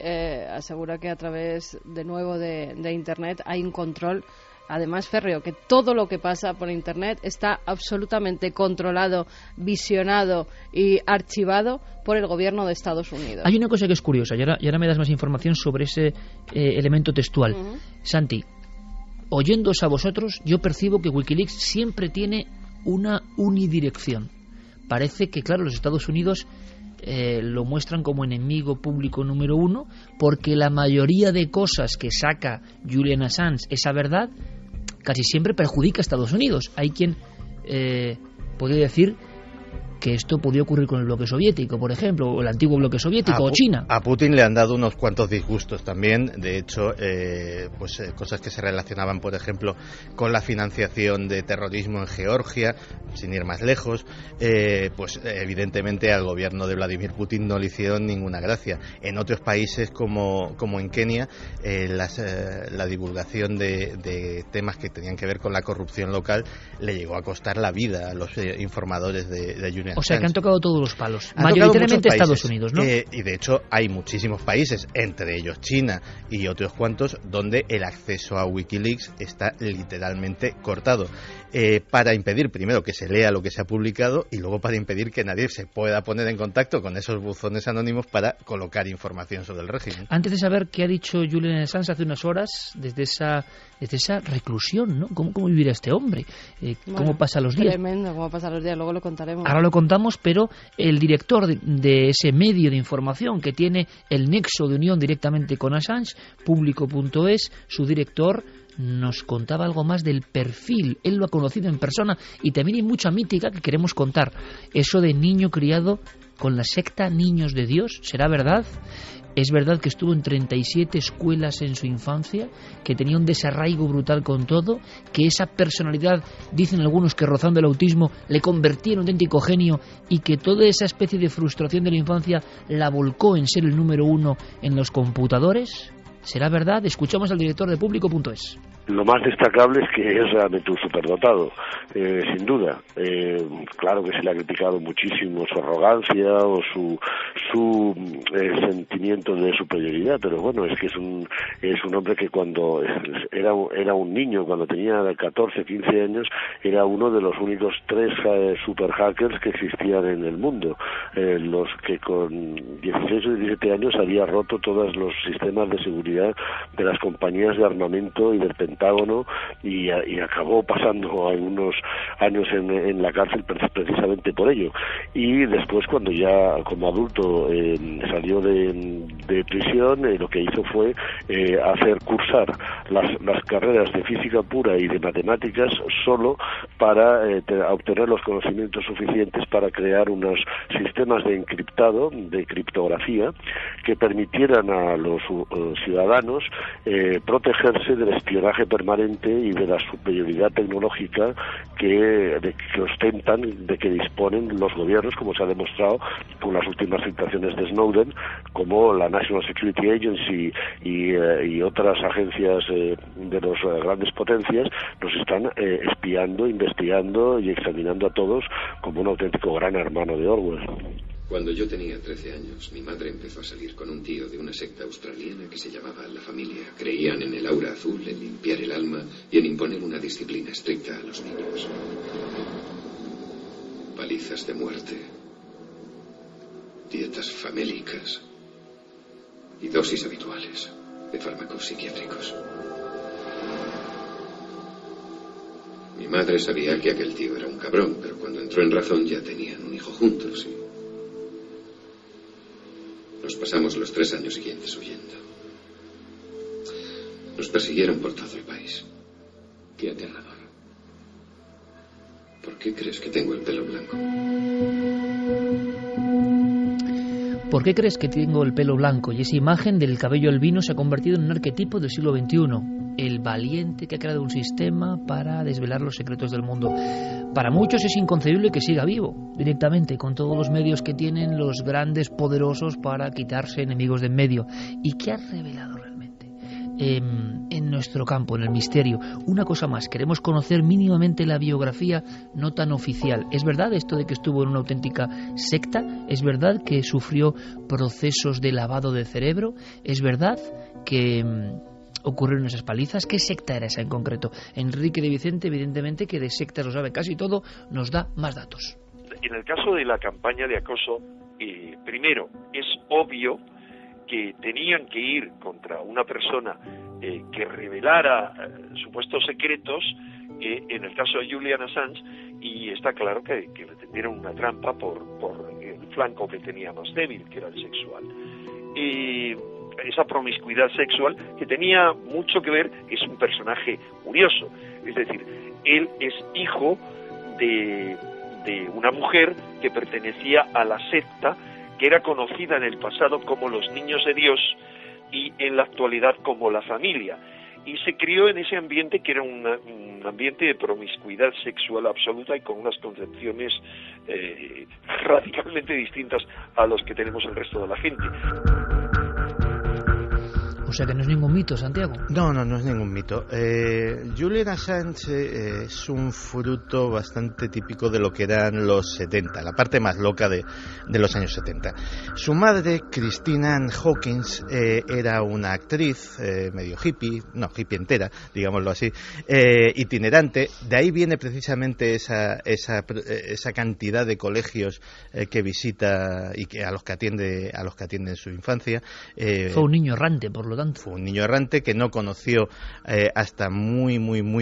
asegura que a través, de nuevo, de Internet hay un control, además férreo, que todo lo que pasa por Internet está absolutamente controlado, visionado y archivado por el gobierno de Estados Unidos. Hay una cosa que es curiosa, y ahora me das más información sobre ese elemento textual. Santi, oyéndoos a vosotros, yo percibo que Wikileaks siempre tiene una unidirección. Parece que, claro, los Estados Unidos lo muestran como enemigo público número uno, porque la mayoría de cosas que saca Julian Assange, esa verdad, casi siempre perjudica a Estados Unidos. Hay quien podría decir que esto podía ocurrir con el bloque soviético, por ejemplo, o el antiguo bloque soviético, o China. A Putin le han dado unos cuantos disgustos también. De hecho, cosas que se relacionaban, por ejemplo, con la financiación de terrorismo en Georgia, sin ir más lejos, evidentemente al gobierno de Vladimir Putin no le hicieron ninguna gracia. En otros países, como en Kenia, la divulgación de temas que tenían que ver con la corrupción local le llegó a costar la vida a los informadores de Julian Julian O sea, Assange. que han tocado todos los palos. Han Mayoritariamente tocado Estados muchos países, Unidos, ¿no? Y de hecho hay muchísimos países, entre ellos China y otros cuantos, donde el acceso a Wikileaks está literalmente cortado. Para impedir, primero, que se lea lo que se ha publicado y luego para impedir que nadie se pueda poner en contacto con esos buzones anónimos para colocar información sobre el régimen. Antes de saber qué ha dicho Julian Assange hace unas horas, desde esa reclusión, ¿no? ¿Cómo vivirá este hombre? ¿Cómo pasa los días? Tremendo, cómo pasa los días, luego lo contaremos. Ahora lo contamos, pero el director de ese medio de información que tiene el nexo de unión directamente con Assange, Público.es, su director nos contaba algo más del perfil. Él lo ha conocido en persona y también hay mucha mítica que queremos contar. Eso de niño criado con la secta Niños de Dios, ¿será verdad? ¿Es verdad que estuvo en 37 escuelas en su infancia, que tenía un desarraigo brutal con todo, que esa personalidad, dicen algunos que rozando el autismo, le convertía en un auténtico genio y que toda esa especie de frustración de la infancia la volcó en ser el número uno en los computadores? ¿Será verdad? Escuchamos al director de Público.es. Lo más destacable es que es realmente un superdotado, sin duda. Claro que se le ha criticado muchísimo su arrogancia o su sentimiento de superioridad, pero bueno, es que es un hombre que cuando era un niño, cuando tenía 14, 15 años, era uno de los únicos 3 super hackers que existían en el mundo, los que con 16 o 17 años había roto todos los sistemas de seguridad de las compañías de armamento y del Pentágono y acabó pasando algunos años en la cárcel precisamente por ello. Y después, cuando ya como adulto salió de prisión, lo que hizo fue hacer cursar las carreras de física pura y de matemáticas solo para obtener los conocimientos suficientes para crear unos sistemas de encriptado, de criptografía, que permitieran a los ciudadanos protegerse del espionaje permanente y de la superioridad tecnológica que ostentan, de que disponen los gobiernos, como se ha demostrado con las últimas filtraciones de Snowden, como la National Security Agency y otras agencias de las grandes potencias nos están espiando, investigando y examinando a todos como un auténtico gran hermano de Orwell. Cuando yo tenía 13 años, mi madre empezó a salir con un tío de una secta australiana que se llamaba La Familia. Creían en el aura azul, en limpiar el alma y en imponer una disciplina estricta a los niños. Palizas de muerte, dietas famélicas y dosis habituales de fármacos psiquiátricos. Mi madre sabía que aquel tío era un cabrón, pero cuando entró en razón ya tenían un hijo juntos y nos pasamos los 3 años siguientes huyendo. Nos persiguieron por todo el país. Qué aterrador. ¿Por qué crees que tengo el pelo blanco? ¿Por qué crees que tengo el pelo blanco? Y esa imagen del cabello albino se ha convertido en un arquetipo del siglo XXI. El valiente que ha creado un sistema para desvelar los secretos del mundo. Para muchos es inconcebible que siga vivo, directamente, con todos los medios que tienen los grandes poderosos para quitarse enemigos de en medio. ¿Y qué ha revelado realmente? En nuestro campo, en el misterio. Una cosa más, queremos conocer mínimamente la biografía no tan oficial. ¿Es verdad esto de que estuvo en una auténtica secta? ¿Es verdad que sufrió procesos de lavado de cerebro? ¿Es verdad que ocurrieron esas palizas? ¿Qué secta era esa en concreto? Enrique de Vicente, evidentemente, que de sectas lo sabe casi todo, nos da más datos. En el caso de la campaña de acoso, primero, es obvio que tenían que ir contra una persona que revelara supuestos secretos, en el caso de Julian Assange, y está claro que le tendieron una trampa por el flanco que tenía más débil, que era el sexual. Esa promiscuidad sexual que tenía mucho que ver, es un personaje curioso, es decir, él es hijo de una mujer que pertenecía a la secta que era conocida en el pasado como los Niños de Dios y en la actualidad como La Familia, y se crió en ese ambiente que era un ambiente de promiscuidad sexual absoluta y con unas concepciones radicalmente distintas a los que tenemos el resto de la gente. O sea que no es ningún mito, Santiago. No es ningún mito. Julian Assange es un fruto bastante típico de lo que eran los 70, la parte más loca de los años 70. Su madre, Christine Ann Hawkins, era una actriz medio hippie entera, digámoslo así, itinerante. De ahí viene precisamente esa cantidad de colegios que visita y a los que atiende en su infancia. Fue un niño errante, por lo tanto. Fue un niño errante que no conoció hasta muy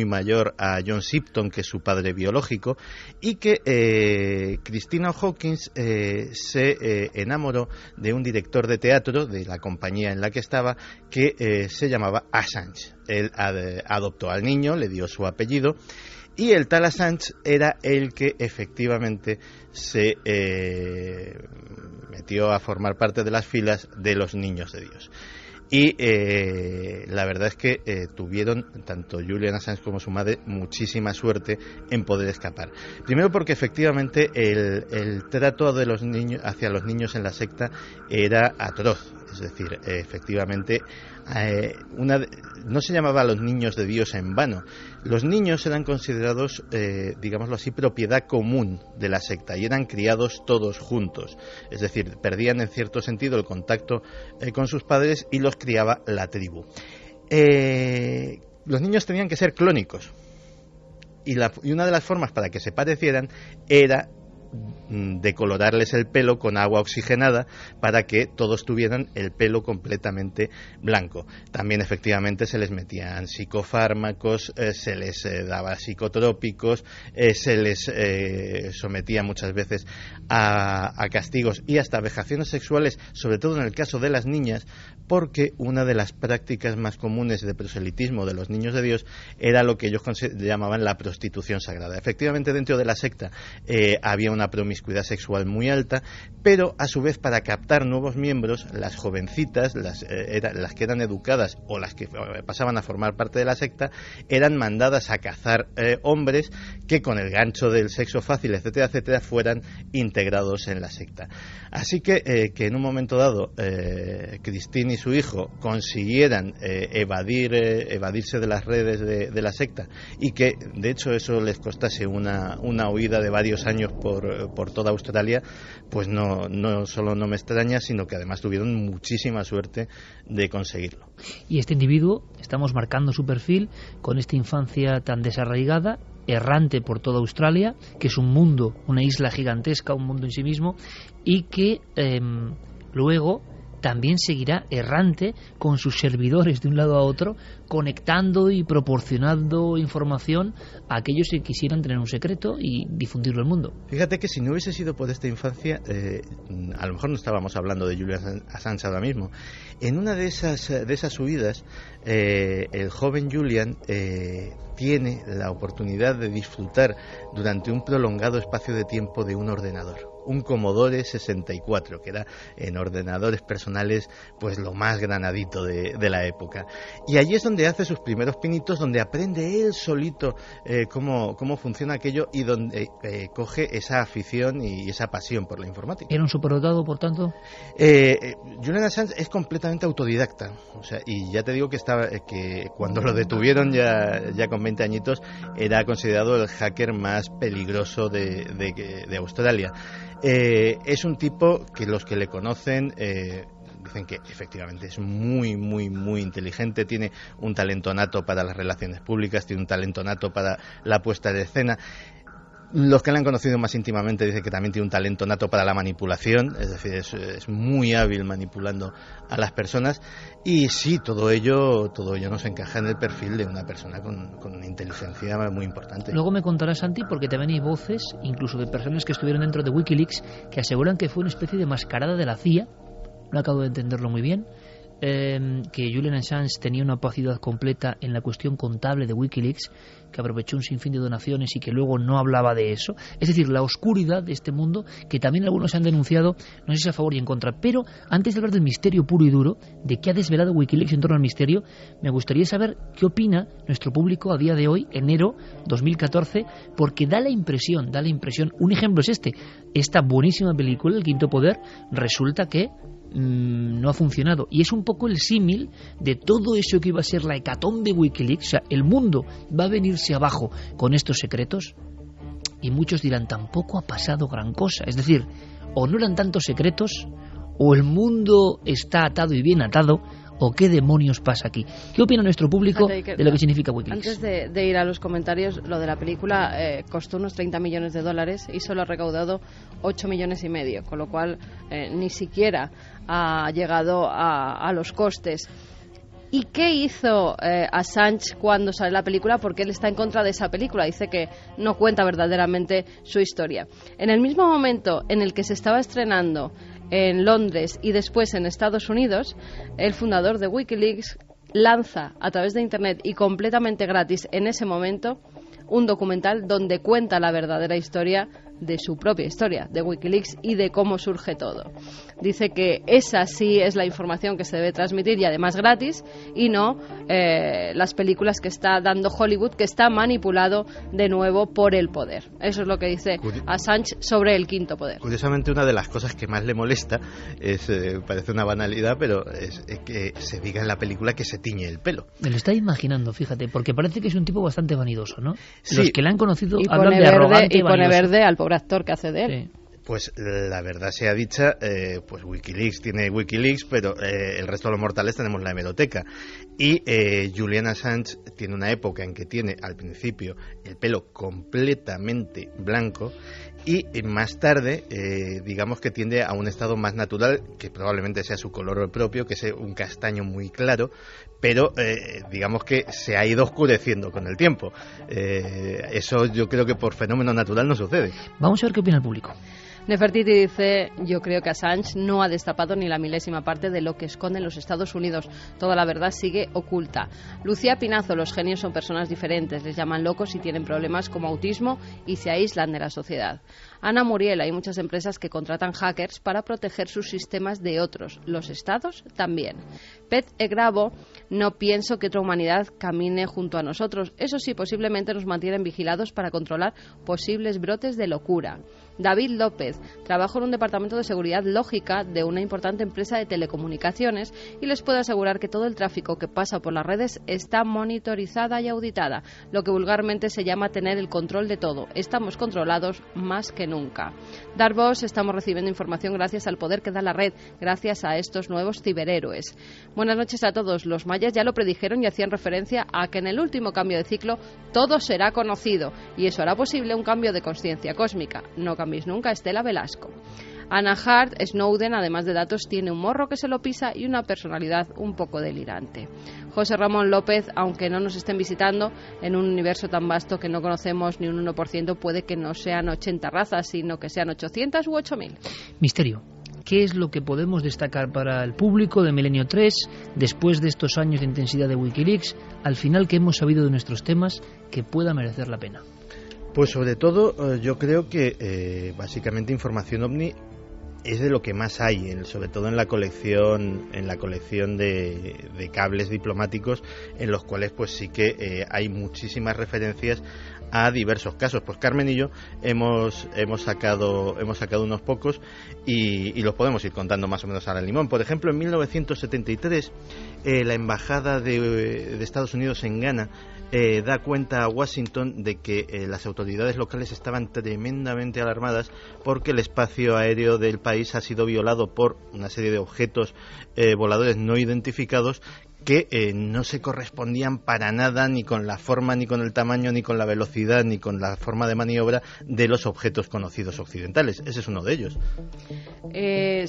mayor a John Shipton, que es su padre biológico, y que Christina Hawkins se enamoró de un director de teatro de la compañía en la que estaba, que se llamaba Assange. Él adoptó al niño, le dio su apellido, y el tal Assange era el que efectivamente se metió a formar parte de las filas de los Niños de Dios. Y la verdad es que tuvieron, tanto Julian Assange como su madre, muchísima suerte en poder escapar. Primero porque efectivamente el trato de los niños hacia los niños en la secta era atroz. Es decir, efectivamente, no se llamaba a los niños de Dios en vano. Los niños eran considerados, digámoslo así, propiedad común de la secta y eran criados todos juntos. Es decir, perdían en cierto sentido el contacto con sus padres y los criaba la tribu. Los niños tenían que ser clónicos y una de las formas para que se parecieran era decolorarles el pelo con agua oxigenada para que todos tuvieran el pelo completamente blanco. También efectivamente se les metían psicofármacos, se les daba psicotrópicos, se les sometía muchas veces a castigos y hasta vejaciones sexuales, sobre todo en el caso de las niñas, porque una de las prácticas más comunes de proselitismo de los Niños de Dios era lo que ellos llamaban la prostitución sagrada. Efectivamente, dentro de la secta había una promiscuidad sexual muy alta, pero a su vez, para captar nuevos miembros, las jovencitas, las que eran educadas o las que pasaban a formar parte de la secta, eran mandadas a cazar hombres que con el gancho del sexo fácil, etcétera, etcétera, fueran integrados en la secta. Así que en un momento dado Christine y su hijo consiguieran evadirse de las redes de la secta, y que de hecho eso les costase una huida de varios años por toda Australia, pues no solo no me extraña, sino que además tuvieron muchísima suerte de conseguirlo. Y este individuo, estamos marcando su perfil con esta infancia tan desarraigada, errante por toda Australia, que es un mundo, una isla gigantesca, un mundo en sí mismo, y que luego también seguirá errante con sus servidores de un lado a otro, conectando y proporcionando información a aquellos que quisieran tener un secreto y difundirlo al mundo. Fíjate que si no hubiese sido por esta infancia, a lo mejor no estábamos hablando de Julian Assange ahora mismo. En una de esas huidas, el joven Julian tiene la oportunidad de disfrutar durante un prolongado espacio de tiempo de un ordenador, un Commodore 64, que era en ordenadores personales pues lo más granadito de la época. Y allí es donde hace sus primeros pinitos, donde aprende él solito cómo funciona aquello y donde coge esa afición y esa pasión por la informática. ¿Era un superdotado, por tanto? Julian Assange es completamente autodidacta, o sea, y ya te digo que cuando lo detuvieron ya con 20 añitos era considerado el hacker más peligroso de Australia. Es un tipo que los que le conocen dicen que efectivamente es muy inteligente, tiene un talento nato para las relaciones públicas, tiene un talento nato para la puesta de escena. Los que le han conocido más íntimamente dicen que también tiene un talento nato para la manipulación, es decir, es muy hábil manipulando a las personas, y sí, todo ello nos encaja en el perfil de una persona con una inteligencia muy importante. Luego me contarás, Santi, porque también hay voces, incluso de personas que estuvieron dentro de Wikileaks, que aseguran que fue una especie de mascarada de la CIA, no acabo de entenderlo muy bien, que Julian Assange tenía una opacidad completa en la cuestión contable de Wikileaks, que aprovechó un sinfín de donaciones y que luego no hablaba de eso. Es decir, la oscuridad de este mundo, que también algunos han denunciado, no sé si a favor y en contra. Pero antes de hablar del misterio puro y duro, de qué ha desvelado Wikileaks en torno al misterio, me gustaría saber qué opina nuestro público a día de hoy, enero 2014, porque da la impresión, un ejemplo es esta buenísima película, El Quinto Poder, resulta que no ha funcionado. Y es un poco el símil de todo eso que iba a ser la hecatombe Wikileaks. O sea, el mundo va a venirse abajo con estos secretos. Y muchos dirán, tampoco ha pasado gran cosa. Es decir, o no eran tantos secretos, o el mundo está atado y bien atado, o qué demonios pasa aquí. ¿Qué opina nuestro público de lo que significa Wikileaks? Antes de ir a los comentarios, lo de la película costó unos $30 millones y solo ha recaudado 8,5 millones, con lo cual ni siquiera ha llegado a los costes. ¿Y qué hizo Assange cuando sale la película? Porque él está en contra de esa película. Dice que no cuenta verdaderamente su historia. En el mismo momento en el que se estaba estrenando en Londres y después en Estados Unidos, el fundador de Wikileaks lanza a través de Internet y completamente gratis en ese momento un documental donde cuenta la verdadera historia de su propia historia, de Wikileaks y de cómo surge todo. Dice que esa sí es la información que se debe transmitir y además gratis, y no las películas que está dando Hollywood, que está manipulado de nuevo por el poder. Eso es lo que dice Assange sobre el quinto poder. Curiosamente, una de las cosas que más le molesta es, parece una banalidad, pero es que se diga en la película que se tiñe el pelo. Me lo está imaginando, fíjate, porque parece que es un tipo bastante vanidoso, ¿no? Sí. Los que le han conocido y hablan de arrogante y pone verde al pobre actor que hace de él. Sí. Pues la verdad sea dicha, pues Wikileaks tiene Wikileaks, pero el resto de los mortales tenemos la hemeroteca. Y Julian Assange tiene una época en que tiene al principio el pelo completamente blanco y más tarde, digamos que tiende a un estado más natural, que probablemente sea su color propio, que es un castaño muy claro, pero digamos que se ha ido oscureciendo con el tiempo. Eso yo creo que por fenómeno natural no sucede. Vamos a ver qué opina el público. Nefertiti dice: yo creo que Assange no ha destapado ni la milésima parte de lo que esconden los Estados Unidos. Toda la verdad sigue oculta. Lucía Pinazo: los genios son personas diferentes, les llaman locos y tienen problemas como autismo y se aíslan de la sociedad. Ana Muriel: hay muchas empresas que contratan hackers para proteger sus sistemas de otros. Los estados también. Pet Egravo: no pienso que otra humanidad camine junto a nosotros. Eso sí, posiblemente nos mantienen vigilados para controlar posibles brotes de locura. David López: trabajo en un departamento de seguridad lógica de una importante empresa de telecomunicaciones y les puedo asegurar que todo el tráfico que pasa por las redes está monitorizada y auditada, lo que vulgarmente se llama tener el control de todo. Estamos controlados más que nunca. Darvos: estamos recibiendo información gracias al poder que da la red, gracias a estos nuevos ciberhéroes. Buenas noches a todos. Los mayas ya lo predijeron y hacían referencia a que en el último cambio de ciclo todo será conocido y eso hará posible un cambio de conciencia cósmica. No cambiéis nunca, Estela Velasco. Ana Hart: Snowden, además de datos, tiene un morro que se lo pisa y una personalidad un poco delirante. José Ramón López: aunque no nos estén visitando, en un universo tan vasto que no conocemos ni un 1%, puede que no sean 80 razas, sino que sean 800 u 8000. Misterio: ¿qué es lo que podemos destacar para el público de Milenio 3 después de estos años de intensidad de Wikileaks, al final que hemos sabido de nuestros temas, que pueda merecer la pena? Pues sobre todo yo creo que básicamente información ovni es de lo que más hay, sobre todo en la colección de cables diplomáticos, en los cuales pues sí que hay muchísimas referencias a diversos casos. Pues Carmen y yo hemos sacado unos pocos y los podemos ir contando más o menos al limón. Por ejemplo, en 1973 la embajada de Estados Unidos en Ghana da cuenta a Washington de que las autoridades locales estaban tremendamente alarmadas porque el espacio aéreo del país ha sido violado por una serie de objetos voladores no identificados que no se correspondían para nada ni con la forma, ni con el tamaño, ni con la velocidad, ni con la forma de maniobra de los objetos conocidos occidentales. Ese es uno de ellos.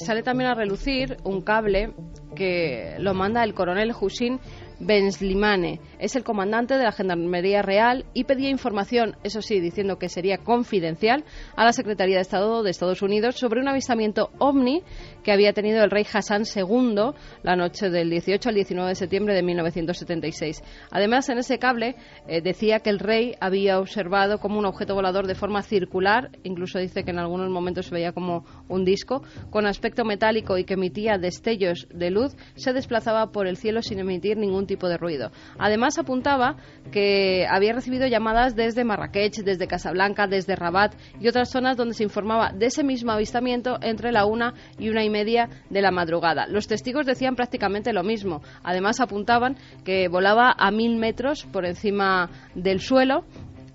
Sale también a relucir un cable que lo manda el coronel Hussein Benslimane. Es el comandante de la Gendarmería Real y pedía información, eso sí, diciendo que sería confidencial, a la Secretaría de Estado de Estados Unidos sobre un avistamiento ovni que había tenido el rey Hassan II la noche del 18 al 19 de septiembre de 1976. Además, en ese cable decía que el rey había observado como un objeto volador de forma circular, incluso dice que en algunos momentos se veía como un disco, con aspecto metálico y que emitía destellos de luz, se desplazaba por el cielo sin emitir ningún tipo de ruido. Además, además apuntaba que había recibido llamadas desde Marrakech, desde Casablanca, desde Rabat y otras zonas donde se informaba de ese mismo avistamiento entre la 1 y 1:30 de la madrugada. Los testigos decían prácticamente lo mismo. Además apuntaban que volaba a 1000 metros por encima del suelo.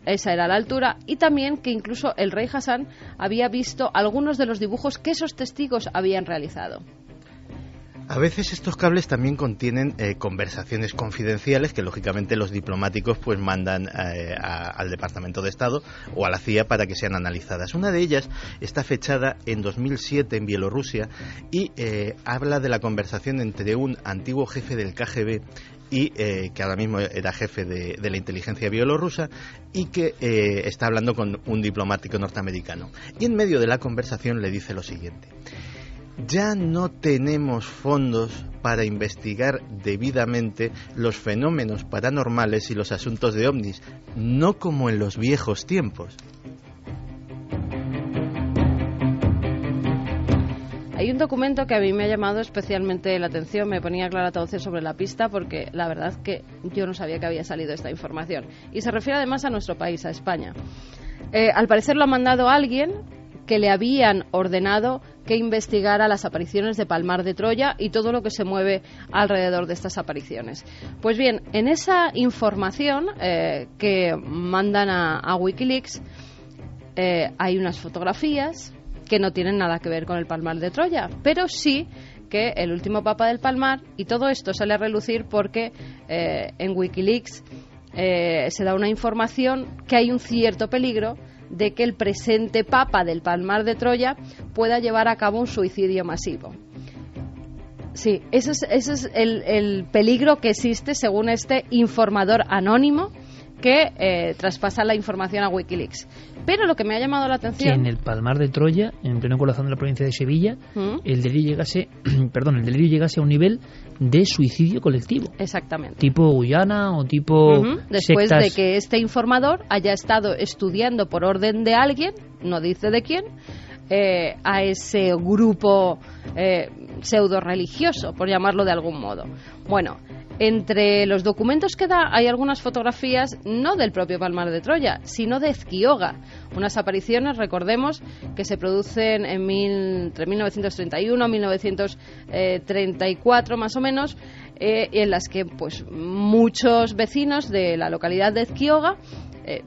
Esa era la altura, y también que incluso el rey Hassan había visto algunos de los dibujos que esos testigos habían realizado. A veces estos cables también contienen conversaciones confidenciales que lógicamente los diplomáticos pues mandan al Departamento de Estado o a la CIA para que sean analizadas. Una de ellas está fechada en 2007 en Bielorrusia y habla de la conversación entre un antiguo jefe del KGB y que ahora mismo era jefe de la inteligencia bielorrusa y que está hablando con un diplomático norteamericano. Y en medio de la conversación le dice lo siguiente: ya no tenemos fondos para investigar debidamente los fenómenos paranormales y los asuntos de ovnis, no como en los viejos tiempos. Hay un documento que a mí me ha llamado especialmente la atención, me ponía Clara Tauce sobre la pista porque la verdad que yo no sabía que había salido esta información. Y se refiere además a nuestro país, a España. Al parecer lo ha mandado alguien que le habían ordenado que investigara las apariciones de Palmar de Troya y todo lo que se mueve alrededor de estas apariciones. Pues bien, en esa información que mandan a Wikileaks hay unas fotografías que no tienen nada que ver con el Palmar de Troya, pero sí que el último papa del Palmar, y todo esto sale a relucir porque en Wikileaks se da una información que hay un cierto peligro de que el presente papa del Palmar de Troya pueda llevar a cabo un suicidio masivo. Sí, ese es el peligro que existe según este informador anónimo que traspasa la información a Wikileaks. Pero lo que me ha llamado la atención... Que en el Palmar de Troya, en pleno corazón de la provincia de Sevilla, el delirio llegase a un nivel de suicidio colectivo. Exactamente. Tipo Guyana o tipo después sectas... de que este informador haya estado estudiando por orden de alguien, no dice de quién, a ese grupo pseudo religioso, por llamarlo de algún modo. Bueno, entre los documentos que da hay algunas fotografías no del propio Palmar de Troya, sino de Ezquioga, unas apariciones, recordemos, que se producen entre 1931 y 1934 más o menos, en las que pues muchos vecinos de la localidad de Ezquioga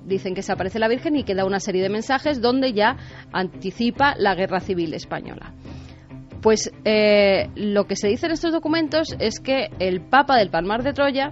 dicen que se aparece la Virgen y que da una serie de mensajes donde ya anticipa la Guerra Civil Española. Pues lo que se dice en estos documentos es que el Papa del Palmar de Troya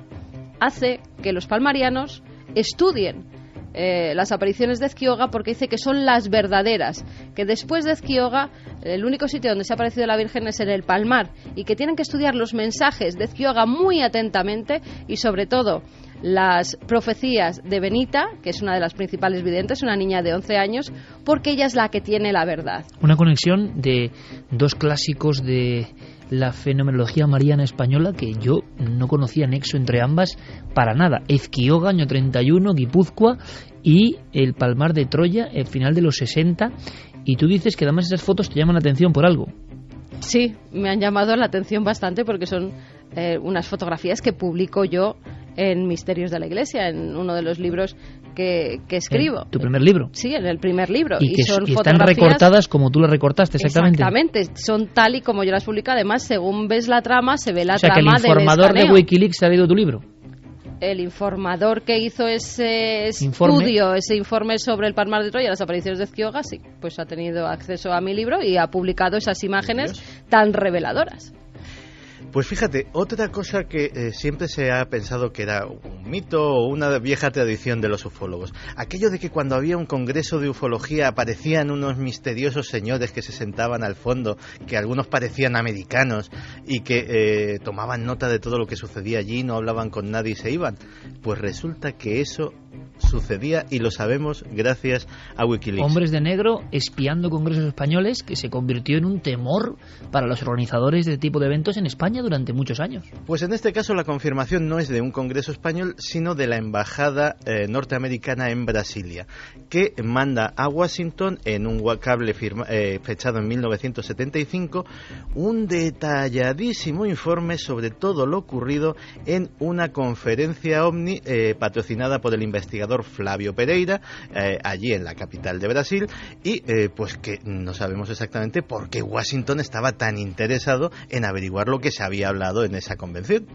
hace que los palmarianos estudien las apariciones de Ezquioga porque dice que son las verdaderas, que después de Ezquioga el único sitio donde se ha aparecido la Virgen es en el Palmar y que tienen que estudiar los mensajes de Ezquioga muy atentamente y sobre todo las profecías de Benita, que es una de las principales videntes, una niña de 11 años, porque ella es la que tiene la verdad. Una conexión de dos clásicos de la fenomenología mariana española que yo no conocía nexo entre ambas para nada. Ezquioga, año 31, Guipúzcoa, y el Palmar de Troya, el final de los 60. Y tú dices que además esas fotos te llaman la atención por algo. Sí, me han llamado la atención bastante porque son unas fotografías que publico yo en Misterios de la Iglesia, en uno de los libros que escribo. ¿Tu primer libro? Sí, en el primer libro. Y están recortadas como tú las recortaste, exactamente. Exactamente, son tal y como yo las publico. Además, según ves la trama, se ve la trama del escaneo. O sea, que el informador de Wikileaks ha leído tu libro. El informador que hizo ese informe sobre el Palmar de Troya, las apariciones de Ezquioga, sí, pues ha tenido acceso a mi libro y ha publicado esas imágenes tan reveladoras. Pues fíjate, otra cosa que siempre se ha pensado que era un mito o una vieja tradición de los ufólogos, aquello de que cuando había un congreso de ufología aparecían unos misteriosos señores que se sentaban al fondo, que algunos parecían americanos y que tomaban nota de todo lo que sucedía allí, no hablaban con nadie y se iban. Pues resulta que eso sucedía y lo sabemos gracias a Wikileaks. Hombres de negro espiando congresos españoles, que se convirtió en un temor para los organizadores de este tipo de eventos en España España durante muchos años. Pues en este caso la confirmación no es de un Congreso español, sino de la Embajada norteamericana en Brasilia, que manda a Washington en un cable fechado en 1975 un detalladísimo informe sobre todo lo ocurrido en una conferencia OVNI patrocinada por el investigador Flavio Pereira, allí en la capital de Brasil, y pues que no sabemos exactamente por qué Washington estaba tan interesado en averiguar lo que se había hablado en esa convención.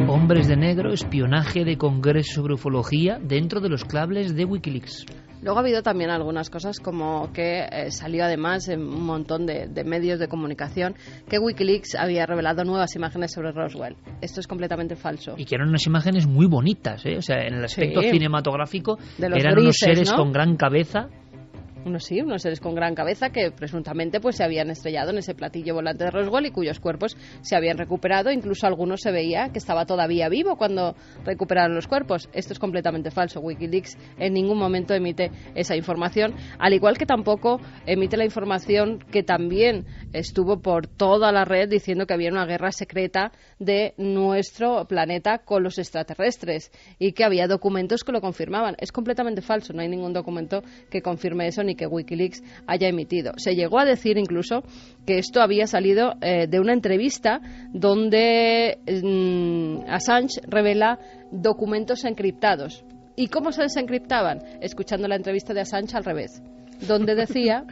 Hombres de negro, espionaje de congreso sobre ufología dentro de los cables de Wikileaks. Luego ha habido también algunas cosas como que salió además en un montón de medios de comunicación que Wikileaks había revelado nuevas imágenes sobre Roswell. Esto es completamente falso. Y que eran unas imágenes muy bonitas, ¿eh? O sea, en el aspecto cinematográfico de los eran grises, unos seres, ¿no?, con gran cabeza. Unos seres con gran cabeza que presuntamente pues se habían estrellado en ese platillo volante de Roswell y cuyos cuerpos se habían recuperado. Incluso algunos se veía que estaba todavía vivo cuando recuperaron los cuerpos. Esto es completamente falso. Wikileaks en ningún momento emite esa información, al igual que tampoco emite la información que también estuvo por toda la red diciendo que había una guerra secreta de nuestro planeta con los extraterrestres y que había documentos que lo confirmaban. Es completamente falso. No hay ningún documento que confirme eso ni que Wikileaks haya emitido. Se llegó a decir incluso que esto había salido de una entrevista donde Assange revela documentos encriptados. ¿Y cómo se desencriptaban? Escuchando la entrevista de Assange al revés, donde decía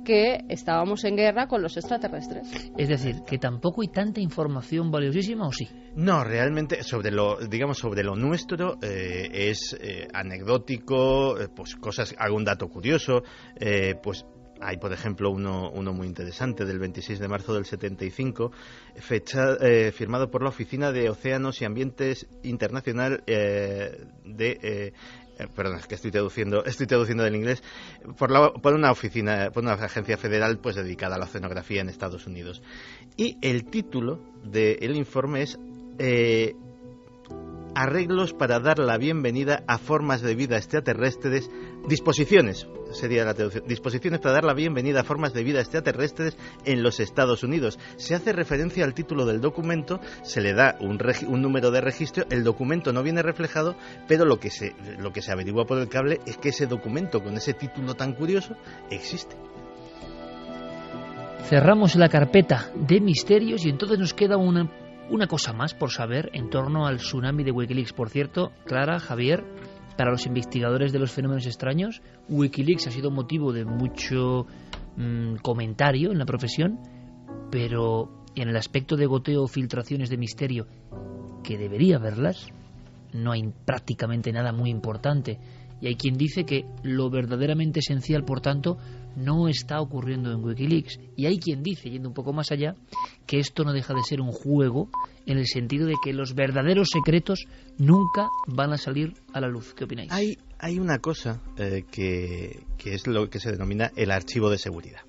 que estábamos en guerra con los extraterrestres. Es decir, que tampoco hay tanta información valiosísima, ¿o sí? No, realmente sobre lo nuestro es anecdótico, pues cosas, algún dato curioso, pues hay, por ejemplo, uno muy interesante del 26 de marzo del 75, firmado por la Oficina de Océanos y Ambientes Internacional perdón, es que estoy traduciendo del inglés, por una agencia federal pues dedicada a la oceanografía en Estados Unidos. Y el título del informe es Arreglos para dar la bienvenida a formas de vida extraterrestres, disposiciones para dar la bienvenida a formas de vida extraterrestres en los Estados Unidos. Se hace referencia al título del documento, se le da un número de registro, el documento no viene reflejado, pero lo que se averigua por el cable es que ese documento con ese título tan curioso existe. Cerramos la carpeta de misterios y entonces nos queda una cosa más por saber en torno al tsunami de Wikileaks. Por cierto, Clara, Javier, para los investigadores de los fenómenos extraños, Wikileaks ha sido motivo de mucho comentario en la profesión, pero en el aspecto de goteo o filtraciones de misterio, que debería haberlas, no hay prácticamente nada muy importante. Y hay quien dice que lo verdaderamente esencial, por tanto, no está ocurriendo en Wikileaks. Y hay quien dice, yendo un poco más allá, que esto no deja de ser un juego en el sentido de que los verdaderos secretos nunca van a salir a la luz. ¿Qué opináis? Hay una cosa que es lo que se denomina el archivo de seguridad.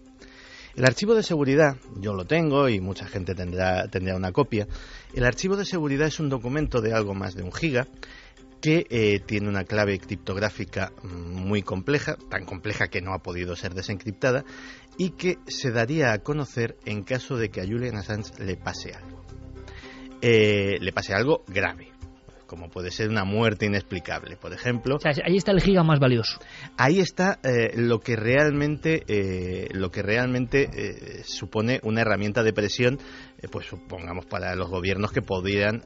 El archivo de seguridad, yo lo tengo y mucha gente tendrá una copia. El archivo de seguridad es un documento de algo más de 1 giga que tiene una clave criptográfica muy compleja, tan compleja que no ha podido ser desencriptada, y que se daría a conocer en caso de que a Julian Assange le pase algo grave, como puede ser una muerte inexplicable, por ejemplo. O sea, ahí está el giga más valioso. Ahí está lo que realmente supone una herramienta de presión, pues supongamos para los gobiernos que podrían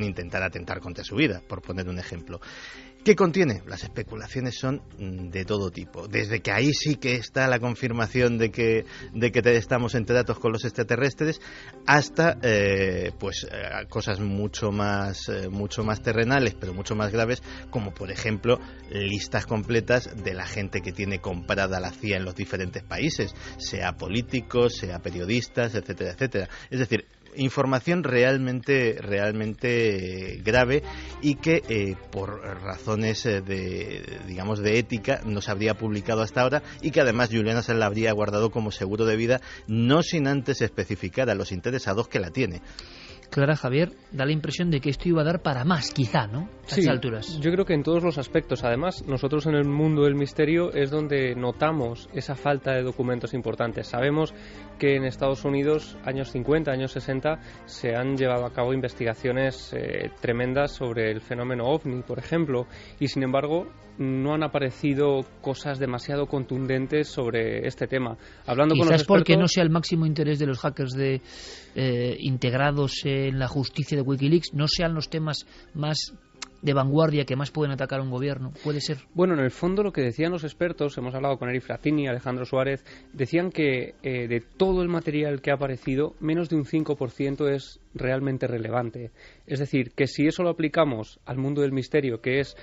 intentar atentar contra su vida, por poner un ejemplo. ¿Qué contiene? Las especulaciones son de todo tipo. Desde que ahí sí que está la confirmación de que estamos en tratos con los extraterrestres, hasta cosas mucho más terrenales, pero mucho más graves, como por ejemplo listas completas de la gente que tiene comprada la CIA en los diferentes países, sea políticos, sea periodistas, etcétera, etcétera. Es decir, información realmente grave y que por razones de ética no se habría publicado hasta ahora, y que además Julian Assange la habría guardado como seguro de vida, no sin antes especificar a los interesados que la tiene. clara, Javier, da la impresión de que esto iba a dar para más, quizá, ¿no? A estas alturas. Yo creo que en todos los aspectos. Además, nosotros en el mundo del misterio es donde notamos esa falta de documentos importantes. Sabemos que en Estados Unidos, años 50, años 60, se han llevado a cabo investigaciones tremendas sobre el fenómeno OVNI, por ejemplo, y sin embargo no han aparecido cosas demasiado contundentes sobre este tema. Hablando Quizás con los expertos, porque no sea el máximo interés de los hackers integrados en la justicia de Wikileaks, no sean los temas más de vanguardia que más pueden atacar a un gobierno. ¿Puede ser? Bueno, en el fondo lo que decían los expertos, hemos hablado con Eric Frattini, Alejandro Suárez, decían que de todo el material que ha aparecido, menos de un 5% es realmente relevante. Es decir, que si eso lo aplicamos al mundo del misterio, que es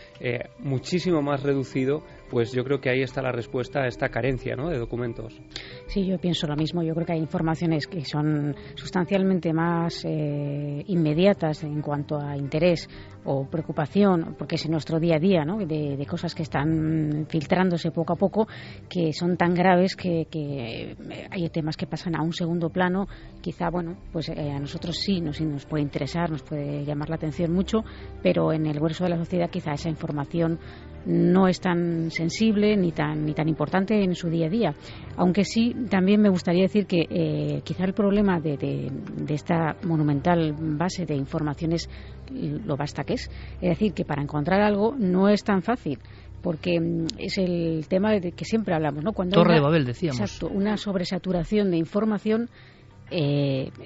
muchísimo más reducido, pues yo creo que ahí está la respuesta a esta carencia, ¿no?, de documentos. Sí, yo pienso lo mismo. Yo creo que hay informaciones que son sustancialmente más inmediatas en cuanto a interés o preocupación, porque es en nuestro día a día, ¿no?, de cosas que están filtrándose poco a poco, que son tan graves que hay temas que pasan a un segundo plano. Quizá, bueno, pues a nosotros sí nos puede interesar, nos puede llamar la atención mucho, pero en el grueso de la sociedad quizá esa información no es tan sensible ni tan importante en su día a día. Aunque sí, también me gustaría decir que quizá el problema de esta monumental base de informaciones, lo vasta que es decir, que para encontrar algo no es tan fácil, porque es el tema de que siempre hablamos, ¿no? Cuando Torre de Babel, decíamos. Exacto, una sobresaturación de información.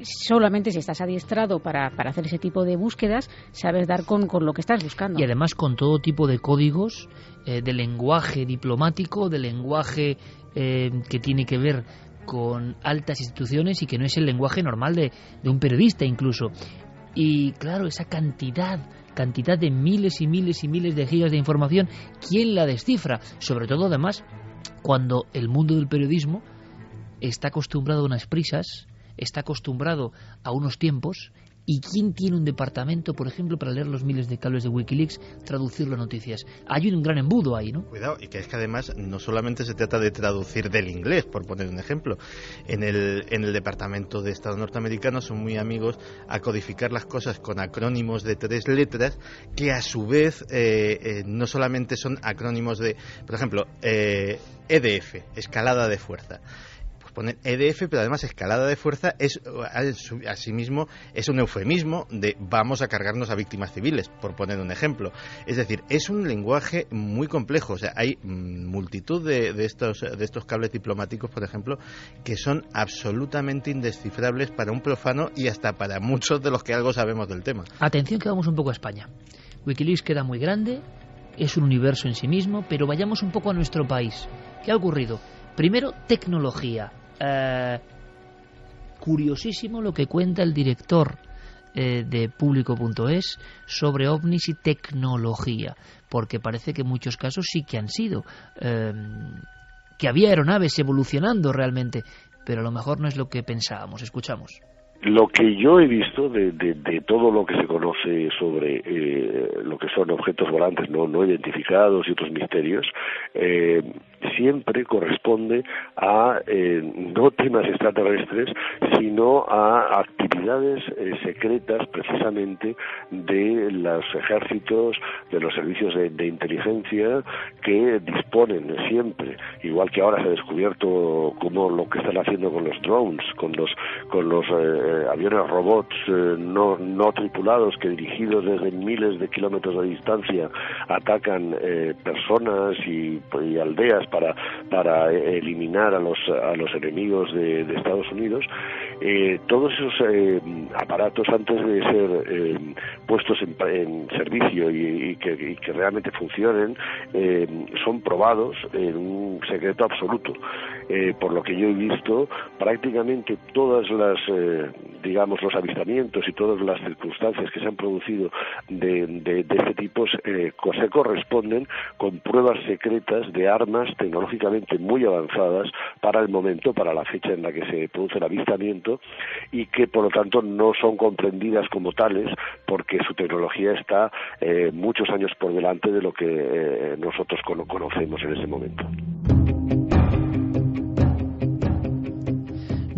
Solamente si estás adiestrado para hacer ese tipo de búsquedas, sabes dar con lo que estás buscando. Y además con todo tipo de códigos, de lenguaje diplomático, de lenguaje que tiene que ver con altas instituciones y que no es el lenguaje normal de un periodista incluso. Y claro, esa cantidad de miles y miles y miles de gigas de información, ¿quién la descifra? Sobre todo además cuando el mundo del periodismo está acostumbrado a unas prisas, está acostumbrado a unos tiempos. ¿Y quién tiene un departamento, por ejemplo, para leer los miles de cables de Wikileaks, traducir las noticias? Hay un gran embudo ahí, ¿no? Cuidado, y que es que además no solamente se trata de traducir del inglés, por poner un ejemplo. En el Departamento de Estado norteamericano son muy amigos a codificar las cosas con acrónimos de 3 letras, que a su vez no solamente son acrónimos de, por ejemplo, EDF, escalada de fuerza. Poner EDF, pero además escalada de fuerza es asimismo es un eufemismo de vamos a cargarnos a víctimas civiles, por poner un ejemplo. Es decir, es un lenguaje muy complejo. O sea, hay multitud de estos cables diplomáticos, por ejemplo, que son absolutamente indescifrables para un profano y hasta para muchos de los que algo sabemos del tema. Atención, que vamos un poco a España. Wikileaks queda muy grande, es un universo en sí mismo, pero vayamos un poco a nuestro país. ¿Qué ha ocurrido? Primero, tecnología. Curiosísimo lo que cuenta el director de Público.es sobre ovnis y tecnología, porque parece que en muchos casos sí que han sido, que había aeronaves evolucionando realmente, pero a lo mejor no es lo que pensábamos. Escuchamos. Lo que yo he visto de todo lo que se conoce sobre lo que son objetos volantes no identificados y otros misterios, siempre corresponde a no temas extraterrestres, sino a actividades secretas precisamente de los ejércitos, de los servicios de inteligencia que disponen siempre, igual que ahora se ha descubierto como lo que están haciendo con los drones, con los aviones robots no tripulados que dirigidos desde miles de kilómetros de distancia atacan personas y aldeas para eliminar a los enemigos de Estados Unidos. Todos esos aparatos, antes de ser puestos en servicio y que realmente funcionen, son probados en un secreto absoluto. Por lo que yo he visto, prácticamente todas las los avistamientos y todas las circunstancias que se han producido de este tipo se corresponden con pruebas secretas de armas tecnológicamente muy avanzadas para el momento, para la fecha en la que se produce el avistamiento, y que por lo tanto no son comprendidas como tales porque su tecnología está muchos años por delante de lo que nosotros conocemos en ese momento.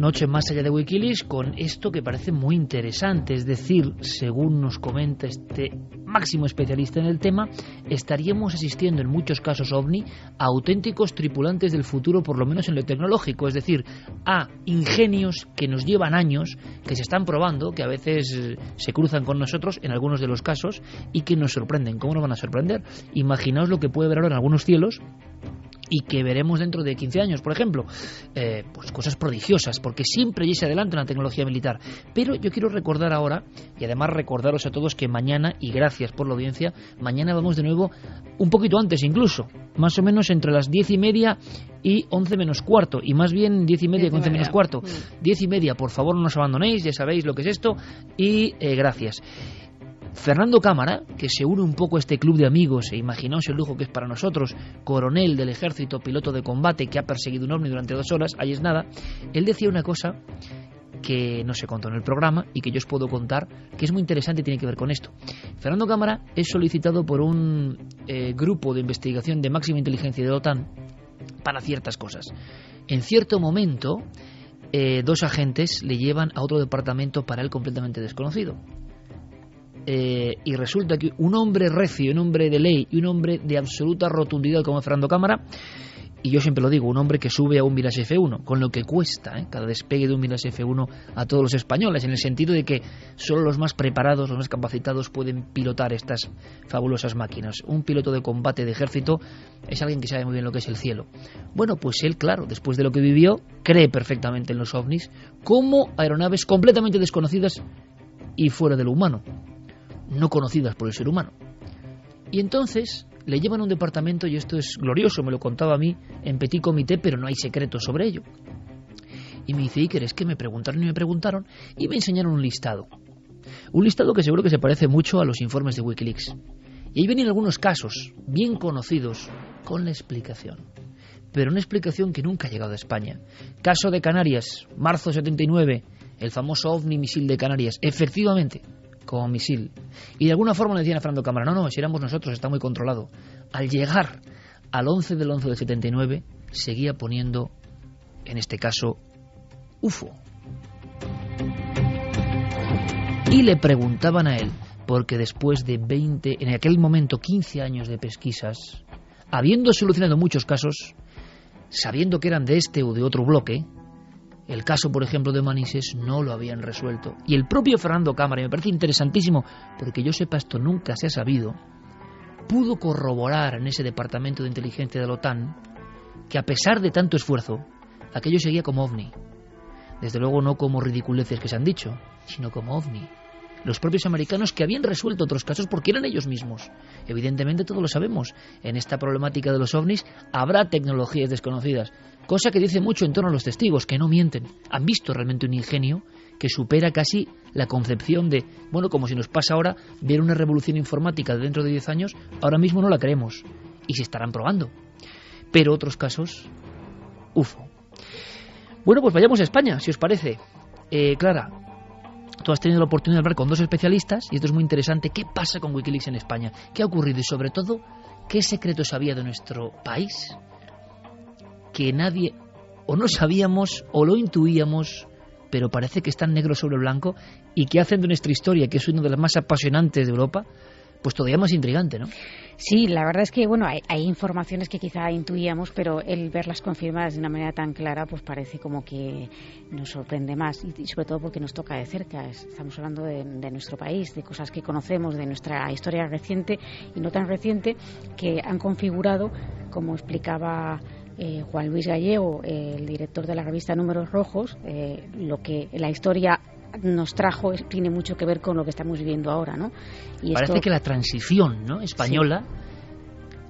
noche más allá de Wikileaks con esto que parece muy interesante, es decir, según nos comenta este máximo especialista en el tema, estaríamos asistiendo en muchos casos OVNI a auténticos tripulantes del futuro, por lo menos en lo tecnológico, es decir, a ingenios que nos llevan años, que se están probando, que a veces se cruzan con nosotros en algunos de los casos y que nos sorprenden. ¿Cómo nos van a sorprender? Imaginaos lo que puede ver ahora en algunos cielos y que veremos dentro de 15 años, por ejemplo, pues cosas prodigiosas, porque siempre allí se adelanta en la tecnología militar. Pero yo quiero recordar ahora, y además recordaros a todos que mañana, y gracias por la audiencia, mañana vamos de nuevo un poquito antes incluso, más o menos entre las 10:30 y 11 menos cuarto, y más bien 10:30 y 11 menos cuarto. 10:30, por favor no nos abandonéis, ya sabéis lo que es esto, y gracias. Fernando Cámara, que se une un poco a este club de amigos, e imaginaos el lujo que es para nosotros, coronel del ejército, piloto de combate, que ha perseguido un ovni durante 2 horas, ahí es nada, él decía una cosa que no se contó en el programa y que yo os puedo contar, que es muy interesante y tiene que ver con esto. Fernando Cámara es solicitado por un grupo de investigación de máxima inteligencia de la OTAN para ciertas cosas. En cierto momento, 2 agentes le llevan a otro departamento para él completamente desconocido. Y resulta que un hombre recio, un hombre de ley y un hombre de absoluta rotundidad como Fernando Cámara, y yo siempre lo digo, un hombre que sube a un Mirage F1, con lo que cuesta cada despegue de un Mirage F1 a todos los españoles, en el sentido de que solo los más preparados, los más capacitados pueden pilotar estas fabulosas máquinas. Un piloto de combate de ejército es alguien que sabe muy bien lo que es el cielo. Bueno, pues él, claro, después de lo que vivió, cree perfectamente en los ovnis como aeronaves completamente desconocidas y fuera de lo humano, no conocidas por el ser humano. Y entonces le llevan a un departamento, y esto es glorioso, me lo contaba a mí en petit comité, pero no hay secretos sobre ello. Y me dice, Iker, es que me preguntaron y me enseñaron un listado que seguro que se parece mucho a los informes de Wikileaks. Y ahí vienen algunos casos bien conocidos con la explicación, pero una explicación que nunca ha llegado a España. Caso de Canarias, marzo 79, el famoso ovni misil de Canarias, efectivamente como misil. Y de alguna forma le decían a Fernando Cámara, no, si éramos nosotros, está muy controlado. Al llegar al 11 del 11 del 79, seguía poniendo, en este caso, UFO. Y le preguntaban a él, porque después de en aquel momento, 15 años de pesquisas, habiendo solucionado muchos casos, sabiendo que eran de este o de otro bloque, el caso, por ejemplo, de Manises no lo habían resuelto. Y el propio Fernando Cámara, y me parece interesantísimo, porque yo sepa esto nunca se ha sabido, pudo corroborar en ese departamento de inteligencia de la OTAN que a pesar de tanto esfuerzo, aquello seguía como ovni. Desde luego no como ridiculeces que se han dicho, sino como ovni. Los propios americanos que habían resuelto otros casos porque eran ellos mismos. Evidentemente todos lo sabemos. En esta problemática de los ovnis habrá tecnologías desconocidas, cosa que dice mucho en torno a los testigos, que no mienten. Han visto realmente un ingenio que supera casi la concepción de, bueno, como si nos pasa ahora ver una revolución informática de dentro de 10 años, ahora mismo no la creemos y se estarán probando. Pero otros casos, UFO. Bueno, pues vayamos a España, si os parece. Clara, tú has tenido la oportunidad de hablar con 2 especialistas y esto es muy interesante. ¿Qué pasa con Wikileaks en España? ¿Qué ha ocurrido? Y sobre todo, ¿qué secretos había de nuestro país que nadie o no sabíamos o lo intuíamos, pero parece que están negro sobre blanco y que hacen de nuestra historia, que es una de las más apasionantes de Europa, pues todavía más intrigante, ¿no? Sí, la verdad es que bueno, hay informaciones que quizá intuíamos, pero el verlas confirmadas de una manera tan clara, pues parece como que nos sorprende más, y sobre todo porque nos toca de cerca. Estamos hablando de nuestro país, de cosas que conocemos, de nuestra historia reciente y no tan reciente, que han configurado, como explicaba Juan Luis Gallego, el director de la revista Números Rojos, lo que la historia nos trajo tiene mucho que ver con lo que estamos viviendo ahora, ¿no? Y parece que la transición, ¿no?, española,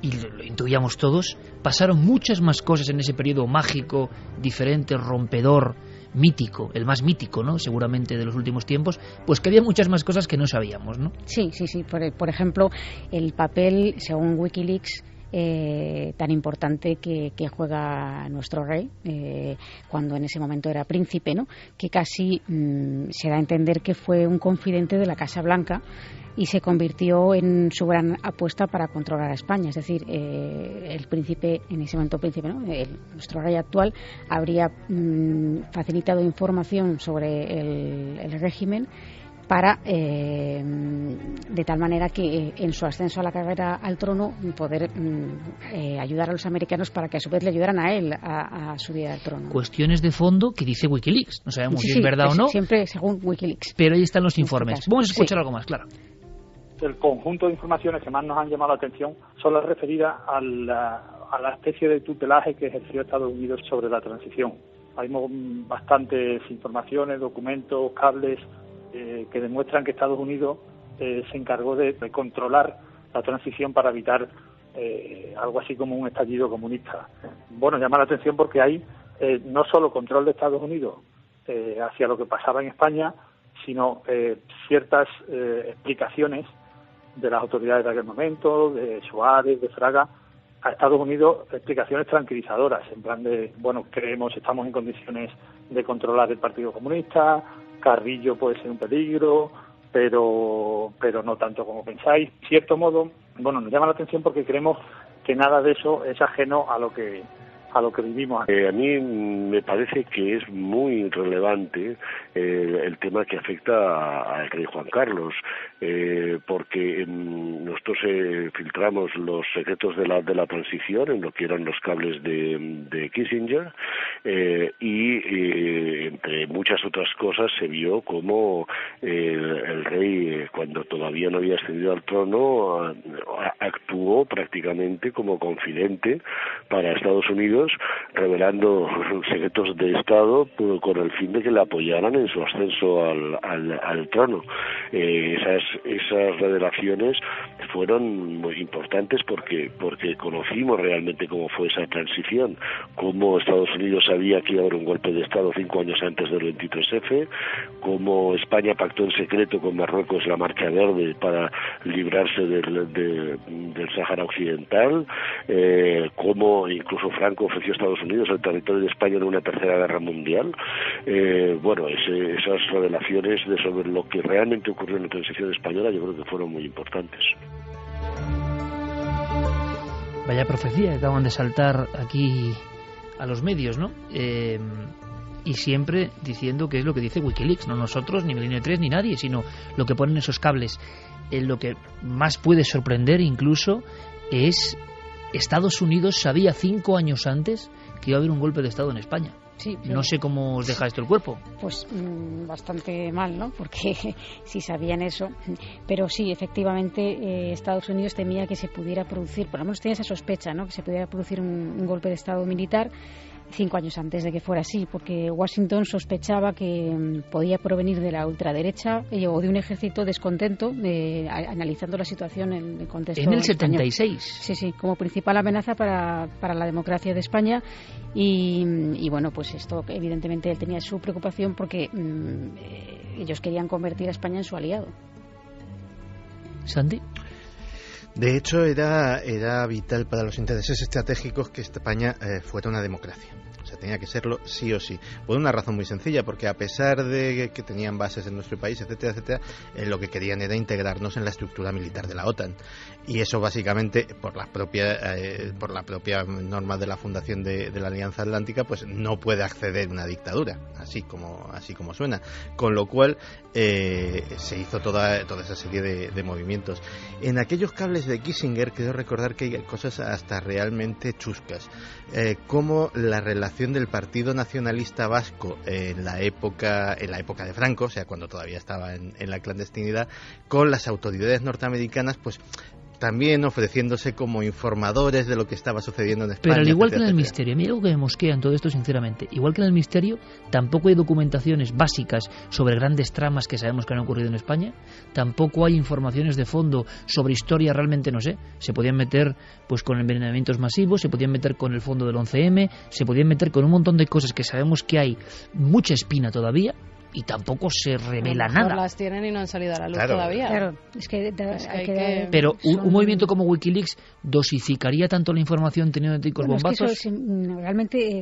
sí, y lo intuíamos todos, pasaron muchas más cosas en ese periodo mágico, diferente, rompedor, mítico, el más mítico, ¿no?, seguramente de los últimos tiempos, pues que había muchas más cosas que no sabíamos, ¿no? Sí. Por ejemplo, el papel, según Wikileaks, tan importante que juega nuestro rey, cuando en ese momento era príncipe, ¿no?, que casi se da a entender que fue un confidente de la Casa Blanca, y se convirtió en su gran apuesta para controlar a España. Es decir, el príncipe, en ese momento príncipe, ¿no? Nuestro rey actual, habría facilitado información sobre el régimen para, de tal manera que en su ascenso a la carrera al trono, poder ayudar a los americanos para que a su vez le ayudaran a él a subir al trono. Cuestiones de fondo que dice Wikileaks. No sabemos si es verdad o no. Siempre según Wikileaks. Pero ahí están los informes. Vamos a escuchar algo más, claro. El conjunto de informaciones que más nos han llamado la atención son las referidas a la especie de tutelaje que ejerció Estados Unidos sobre la transición. Hay bastantes informaciones, documentos, cables que demuestran que Estados Unidos se encargó de controlar la transición para evitar algo así como un estallido comunista. Bueno, llama la atención porque hay no solo control de Estados Unidos hacia lo que pasaba en España, sino ciertas explicaciones de las autoridades de aquel momento, de Suárez, de Fraga, a Estados Unidos, explicaciones tranquilizadoras, en plan de, bueno, estamos en condiciones de controlar el Partido Comunista, Carrillo puede ser un peligro, pero no tanto como pensáis. En cierto modo, bueno, nos llama la atención porque creemos que nada de eso es ajeno a lo que vivimos. A mí me parece que es muy relevante el tema que afecta al rey Juan Carlos, porque nosotros filtramos los secretos de la transición en lo que eran los cables de Kissinger, y entre muchas otras cosas se vio como el rey, cuando todavía no había ascendido al trono, actuó prácticamente como confidente para Estados Unidos, revelando secretos de Estado con el fin de que le apoyaran en su ascenso al trono. Esas revelaciones fueron muy importantes porque conocimos realmente cómo fue esa transición, cómo Estados Unidos sabía que iba a haber un golpe de Estado 5 años antes del 23F, cómo España pactó en secreto con Marruecos la Marcha Verde para librarse del Sáhara Occidental, cómo incluso Franco ofreció a Estados Unidos el territorio de España en una tercera guerra mundial. Esas revelaciones sobre lo que realmente ocurrió en la transición española yo creo que fueron muy importantes. Vaya profecía que acaban de saltar aquí a los medios, ¿no? Y siempre diciendo que es lo que dice Wikileaks, no nosotros, ni Milenio 3, ni nadie, sino lo que ponen esos cables. Lo que más puede sorprender incluso es Estados Unidos sabía 5 años antes que iba a haber un golpe de Estado en España. Sí, no sé cómo os deja esto el cuerpo. Pues bastante mal, ¿no? Porque si sabían eso. Pero sí, efectivamente, Estados Unidos temía que se pudiera producir, por lo menos tenía esa sospecha, ¿no? Que se pudiera producir un golpe de Estado militar 5 años antes de que fuera así, porque Washington sospechaba que podía provenir de la ultraderecha o de un ejército descontento, analizando la situación en el contexto en el español. 76. Sí, como principal amenaza para la democracia de España. Y bueno, pues esto evidentemente él tenía su preocupación porque ellos querían convertir a España en su aliado. ¿Santi? De hecho, era vital para los intereses estratégicos que España fuera una democracia. O sea, tenía que serlo sí o sí. Por una razón muy sencilla, porque a pesar de que tenían bases en nuestro país, etcétera, etcétera, lo que querían era integrarnos en la estructura militar de la OTAN. Y eso básicamente, por la propia norma de la fundación de la Alianza Atlántica, pues no puede acceder a una dictadura, así como suena. Con lo cual se hizo toda esa serie de movimientos. En aquellos cables de Kissinger, quiero recordar que hay cosas hasta realmente chuscas, como la relación del Partido Nacionalista Vasco en la época de Franco, o sea, cuando todavía estaba en la clandestinidad, con las autoridades norteamericanas, pues también ofreciéndose como informadores de lo que estaba sucediendo en España. Pero al igual que en el etcétera. Misterio, a mí algo que me mosquea en todo esto, sinceramente, igual que en el Misterio, tampoco hay documentaciones básicas sobre grandes tramas que sabemos que han ocurrido en España, tampoco hay informaciones de fondo sobre historia, realmente no sé, se podían meter pues con envenenamientos masivos, se podían meter con el fondo del 11M, se podían meter con un montón de cosas que sabemos que hay mucha espina todavía, y tampoco se revela A lo mejor nada. las tienen y no han salido a la luz todavía. Claro, es que hay que... Pero un movimiento como Wikileaks dosificaría tanto la información teniendo en ticos bombazos. Es que realmente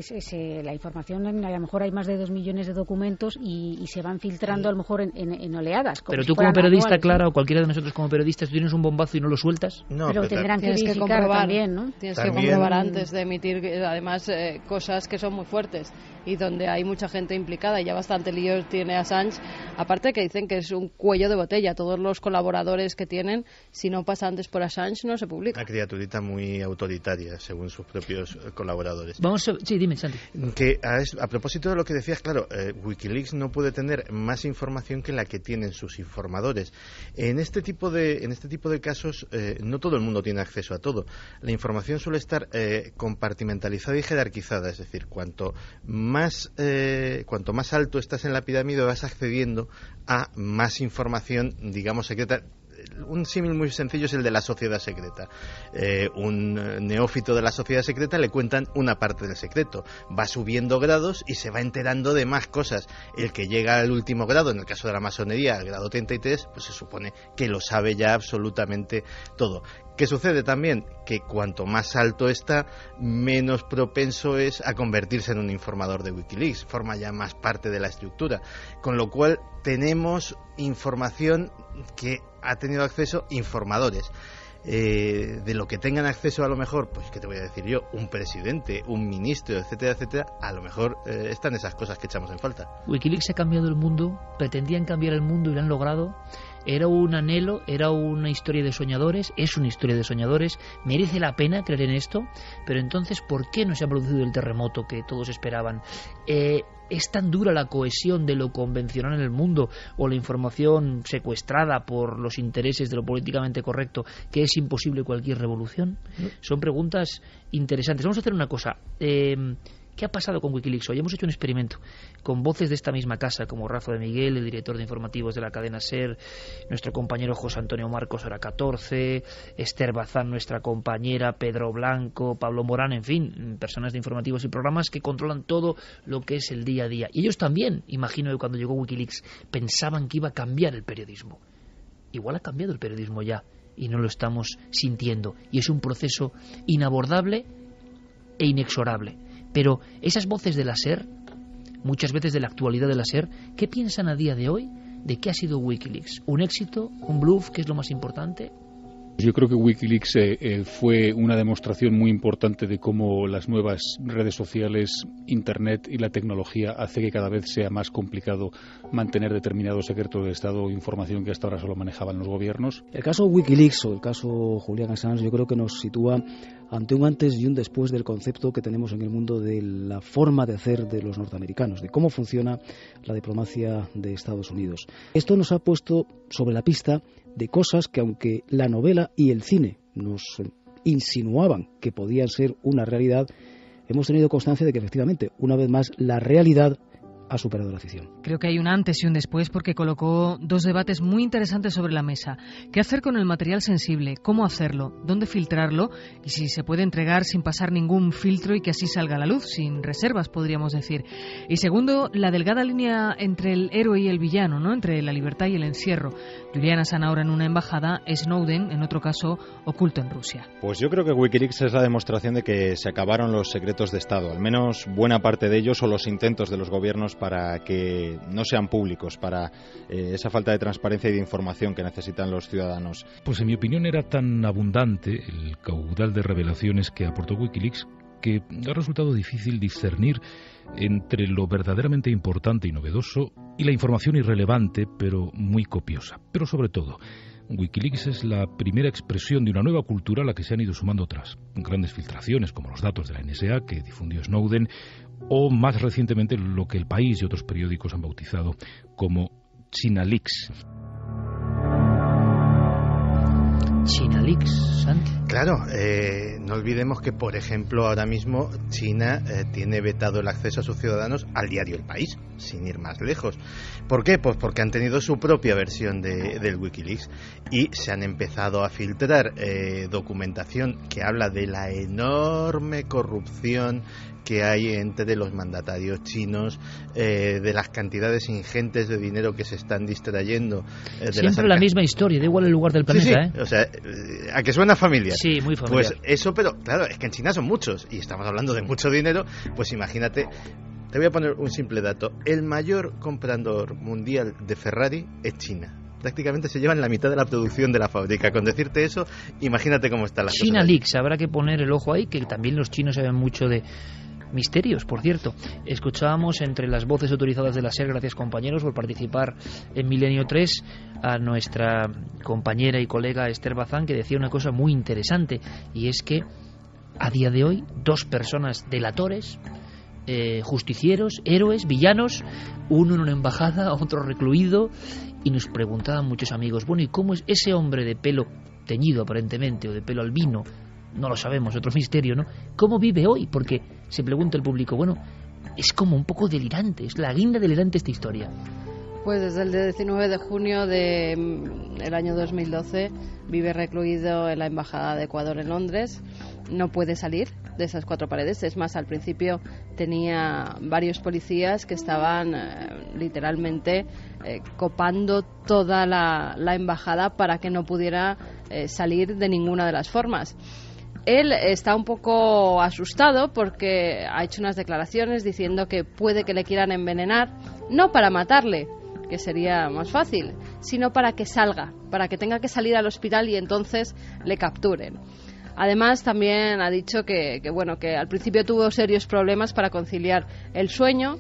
la información, a lo mejor hay más de 2 millones de documentos y se van filtrando a lo mejor en oleadas. Pero tú como periodista, Clara, o cualquiera de nosotros como periodistas, ¿tú tienes un bombazo y no lo sueltas? No, pero tendrán que verificar también, ¿no? Tienes que comprobar antes de emitir, además, cosas que son muy fuertes y donde hay mucha gente implicada y ya bastante lío tiene Assange. Aparte que dicen que es un cuello de botella. Todos los colaboradores que tienen, si no pasa antes por Assange, no se publica. Una criaturita muy autoritaria, según sus propios colaboradores. Sí, dime, Santi. Que a propósito de lo que decías, claro, Wikileaks no puede tener más información que la que tienen sus informadores. En este tipo de casos, no todo el mundo tiene acceso a todo. La información suele estar compartimentalizada y jerarquizada, es decir, cuanto más alto estás en la pirámide vas accediendo a más información, digamos, secreta. Un símil muy sencillo es el de la sociedad secreta. Un neófito de la sociedad secreta le cuentan una parte del secreto. Va subiendo grados y se va enterando de más cosas. El que llega al último grado, en el caso de la masonería, al grado 33, pues se supone que lo sabe ya absolutamente todo. ¿Qué sucede también? Que cuanto más alto está, menos propenso es a convertirse en un informador de Wikileaks. Forma ya más parte de la estructura. Con lo cual tenemos información que ha tenido acceso informadores. De lo que tengan acceso, a lo mejor, pues qué te voy a decir yo, un presidente, un ministro, etcétera, etcétera, a lo mejor están esas cosas que echamos en falta. Wikileaks ha cambiado el mundo, pretendían cambiar el mundo y lo han logrado. Era un anhelo, era una historia de soñadores, es una historia de soñadores, merece la pena creer en esto, pero entonces, ¿por qué no se ha producido el terremoto que todos esperaban? ¿Es tan dura la cohesión de lo convencional en el mundo o la información secuestrada por los intereses de lo políticamente correcto que es imposible cualquier revolución? Son preguntas interesantes. Vamos a hacer una cosa. ¿Qué ha pasado con Wikileaks hoy? Hemos hecho un experimento con voces de esta misma casa, como Rafa de Miguel, el director de informativos de la cadena SER, nuestro compañero José Antonio Marcos, Hora 14, Esther Bazán, nuestra compañera, Pedro Blanco, Pablo Morán, en fin, personas de informativos y programas que controlan todo lo que es el día a día. Y ellos también, imagino que cuando llegó Wikileaks, pensaban que iba a cambiar el periodismo. Igual ha cambiado el periodismo ya, y no lo estamos sintiendo. Y es un proceso inabordable e inexorable. Pero esas voces de la SER, muchas veces de la actualidad de la SER, ¿qué piensan a día de hoy de qué ha sido Wikileaks? ¿Un éxito? ¿Un bluff? ¿Qué es lo más importante? Yo creo que Wikileaks fue una demostración muy importante de cómo las nuevas redes sociales, Internet y la tecnología hace que cada vez sea más complicado mantener determinados secretos de Estado o información que hasta ahora solo manejaban los gobiernos. El caso Wikileaks o el caso Julian Assange yo creo que nos sitúa ante un antes y un después del concepto que tenemos en el mundo de la forma de hacer de los norteamericanos, de cómo funciona la diplomacia de Estados Unidos. Esto nos ha puesto sobre la pista de cosas que, aunque la novela y el cine nos insinuaban que podían ser una realidad, hemos tenido constancia de que efectivamente, una vez más, la realidad ha superado la ficción. Creo que hay un antes y un después porque colocó dos debates muy interesantes sobre la mesa. ¿Qué hacer con el material sensible? ¿Cómo hacerlo? ¿Dónde filtrarlo? Y si se puede entregar sin pasar ningún filtro y que así salga a la luz, sin reservas, podríamos decir. Y segundo, la delgada línea entre el héroe y el villano, ¿no? Entre la libertad y el encierro. Julian Assange ahora en una embajada, Snowden, en otro caso, oculto en Rusia. Pues yo creo que Wikileaks es la demostración de que se acabaron los secretos de Estado, al menos buena parte de ellos, o los intentos de los gobiernos para que no sean públicos, para esa falta de transparencia y de información que necesitan los ciudadanos. Pues en mi opinión era tan abundante el caudal de revelaciones que aportó Wikileaks que ha resultado difícil discernir entre lo verdaderamente importante y novedoso y la información irrelevante pero muy copiosa. Pero sobre todo, Wikileaks es la primera expresión de una nueva cultura a la que se han ido sumando otras grandes filtraciones, como los datos de la NSA que difundió Snowden, o más recientemente lo que El País y otros periódicos han bautizado como China Leaks. China Leaks, Santi. Claro, no olvidemos que, por ejemplo, ahora mismo China tiene vetado el acceso a sus ciudadanos al diario El País, sin ir más lejos. ¿Por qué? Pues porque han tenido su propia versión del Wikileaks y se han empezado a filtrar documentación que habla de la enorme corrupción que hay entre los mandatarios chinos, de las cantidades ingentes de dinero que se están distrayendo. Siempre la misma historia, da igual el lugar del planeta. Sí. O sea, ¿a que suena familiar? Sí, muy familiar. Pues eso, pero claro, es que en China son muchos y estamos hablando de mucho dinero, pues imagínate. Te voy a poner un simple dato. El mayor comprador mundial de Ferrari es China. Prácticamente se llevan la mitad de la producción de la fábrica. Con decirte eso, imagínate cómo está la cosa. China Leaks, habrá que poner el ojo ahí, que también los chinos saben mucho de misterios, por cierto. Escuchábamos entre las voces autorizadas de la SER, gracias compañeros por participar en Milenio 3, a nuestra compañera y colega Esther Bazán, que decía una cosa muy interesante, y es que a día de hoy 2 personas delatores, justicieros, héroes, villanos, uno en una embajada, otro recluido, y nos preguntaban muchos amigos, bueno, ¿y cómo es ese hombre de pelo teñido aparentemente o de pelo albino? No lo sabemos, otro misterio, ¿no? ¿Cómo vive hoy? Porque se pregunta el público, bueno, es como un poco delirante, es la guinda delirante esta historia. Pues desde el 19 de junio del año 2012 vive recluido en la Embajada de Ecuador en Londres. No puede salir de esas 4 paredes. Es más, al principio tenía varios policías que estaban literalmente copando toda la embajada para que no pudiera salir de ninguna de las formas. Él está un poco asustado porque ha hecho unas declaraciones diciendo que puede que le quieran envenenar, no para matarle, que sería más fácil, sino para que salga, para que tenga que salir al hospital y entonces le capturen. Además, también ha dicho que al principio tuvo serios problemas para conciliar el sueño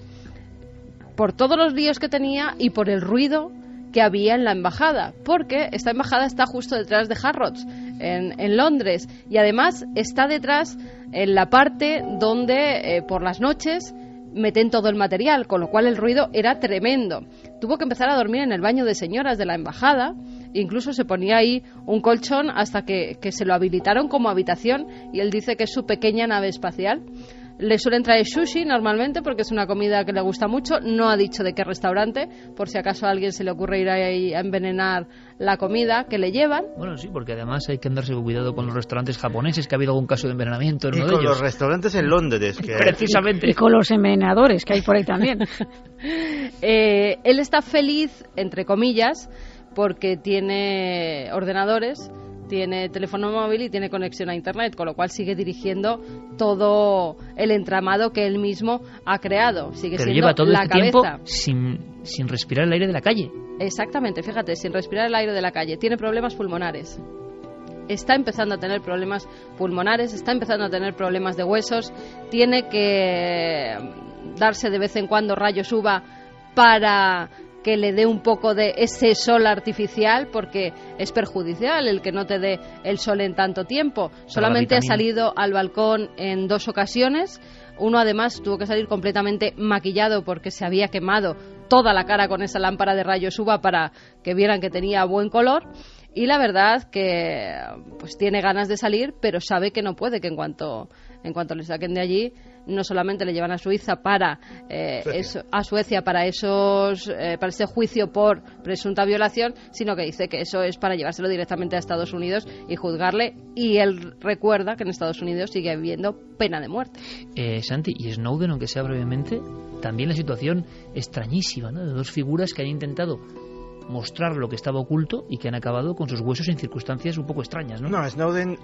por todos los líos que tenía y por el ruido que había en la embajada, porque esta embajada está justo detrás de Harrods, en Londres, y además está detrás en la parte donde por las noches meten todo el material, con lo cual el ruido era tremendo. Tuvo que empezar a dormir en el baño de señoras de la embajada, incluso se ponía ahí un colchón hasta que se lo habilitaron como habitación, y él dice que es su pequeña nave espacial. Le suelen traer sushi normalmente porque es una comida que le gusta mucho. No ha dicho de qué restaurante, por si acaso a alguien se le ocurre ir ahí a envenenar la comida que le llevan. Bueno, sí, porque además hay que andarse con cuidado con los restaurantes japoneses, que ha habido algún caso de envenenamiento en uno de ellos. Y con los restaurantes en Londres. Que precisamente. Y con los envenenadores que hay por ahí también. Él está feliz, entre comillas, porque tiene ordenadores, tiene teléfono móvil y tiene conexión a Internet, con lo cual sigue dirigiendo todo el entramado que él mismo ha creado. Sigue Pero siendo lleva todo la este cabeza. tiempo sin respirar el aire de la calle. Exactamente, fíjate, sin respirar el aire de la calle. Tiene problemas pulmonares. Está empezando a tener problemas pulmonares, está empezando a tener problemas de huesos. Tiene que darse de vez en cuando rayos UVA para que le dé un poco de ese sol artificial, porque es perjudicial el que no te dé el sol en tanto tiempo. Solamente ha salido al balcón en 2 ocasiones. Uno además tuvo que salir completamente maquillado porque se había quemado toda la cara con esa lámpara de rayos UVA para que vieran que tenía buen color. Y la verdad que pues tiene ganas de salir, pero sabe que no puede, que en cuanto le saquen de allí, no solamente le llevan a Suiza para a Suecia para ese juicio por presunta violación, sino que dice que eso es para llevárselo directamente a Estados Unidos y juzgarle, y él recuerda que en Estados Unidos sigue viviendo pena de muerte. Santi, y Snowden, aunque sea brevemente, también la situación extrañísima, ¿no?, de 2 figuras que han intentado mostrar lo que estaba oculto y que han acabado con sus huesos en circunstancias un poco extrañas, ¿no? No, Snowden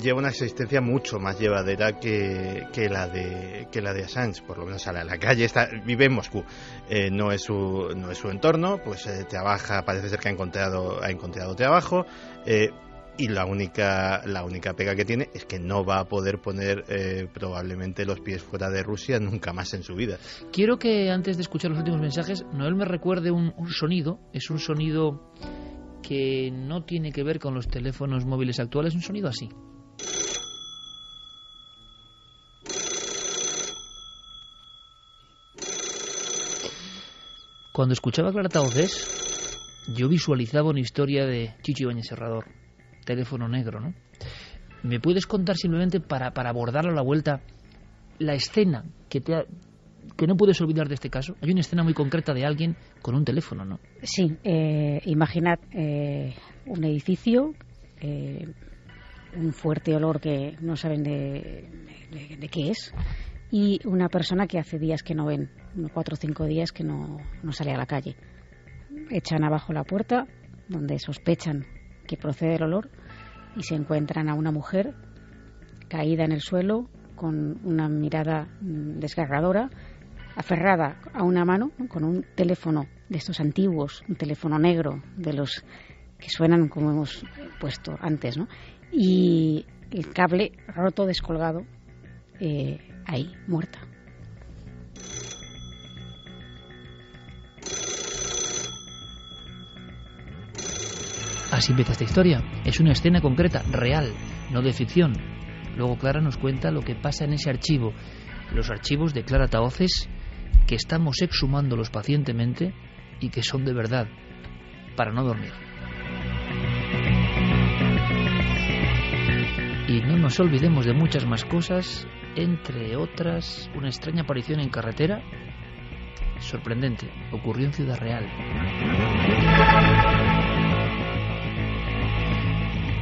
lleva una existencia mucho más llevadera que la de Assange, por lo menos sale a la calle, vive en Moscú, no es su entorno, pues trabaja, parece ser que ha encontrado trabajo, y la única pega que tiene es que no va a poder poner probablemente los pies fuera de Rusia nunca más en su vida. Quiero que antes de escuchar los últimos mensajes, Noel me recuerde un sonido. Es un sonido que no tiene que ver con los teléfonos móviles actuales, un sonido así. Cuando escuchaba Clarata Voces, yo visualizaba una historia de Chicho Ibáñez Serrador. teléfono negro, ¿no? ¿Me puedes contar simplemente para abordarlo a la vuelta la escena que no puedes olvidar de este caso? Hay una escena muy concreta de alguien con un teléfono, ¿no? Sí, imaginad un edificio, un fuerte olor que no saben de qué es, y una persona que hace días que no ven, 4 o 5 días que no sale a la calle. Echan abajo la puerta donde sospechan que procede el olor y se encuentran a una mujer caída en el suelo con una mirada desgarradora, aferrada a una mano, ¿no?, con un teléfono de estos antiguos, un teléfono negro de los que suenan como hemos puesto antes, ¿no? Y el cable roto, descolgado, ahí, muerta. Así empieza esta historia. Es una escena concreta, real, no de ficción. Luego Clara nos cuenta lo que pasa en ese archivo, los archivos de Clara Tahoces, que estamos exhumándolos pacientemente y que son de verdad, para no dormir. Y no nos olvidemos de muchas más cosas, entre otras, una extraña aparición en carretera, sorprendente, ocurrió en Ciudad Real.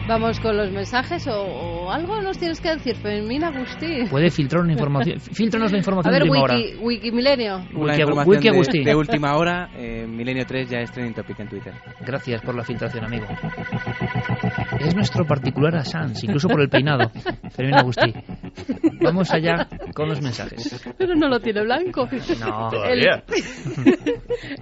Vamos con los mensajes o algo nos tienes que decir, Fermín Agustí. Puede filtrar una información. Filtranos la información de última hora. Wikimilenio. Una información de última hora. Milenio 3 ya es trending topic en Twitter. Gracias por la filtración, amigo. Es nuestro particular Assange, incluso por el peinado. Fermín Agustí. Vamos allá con los mensajes. Pero no lo tiene blanco. No, todavía.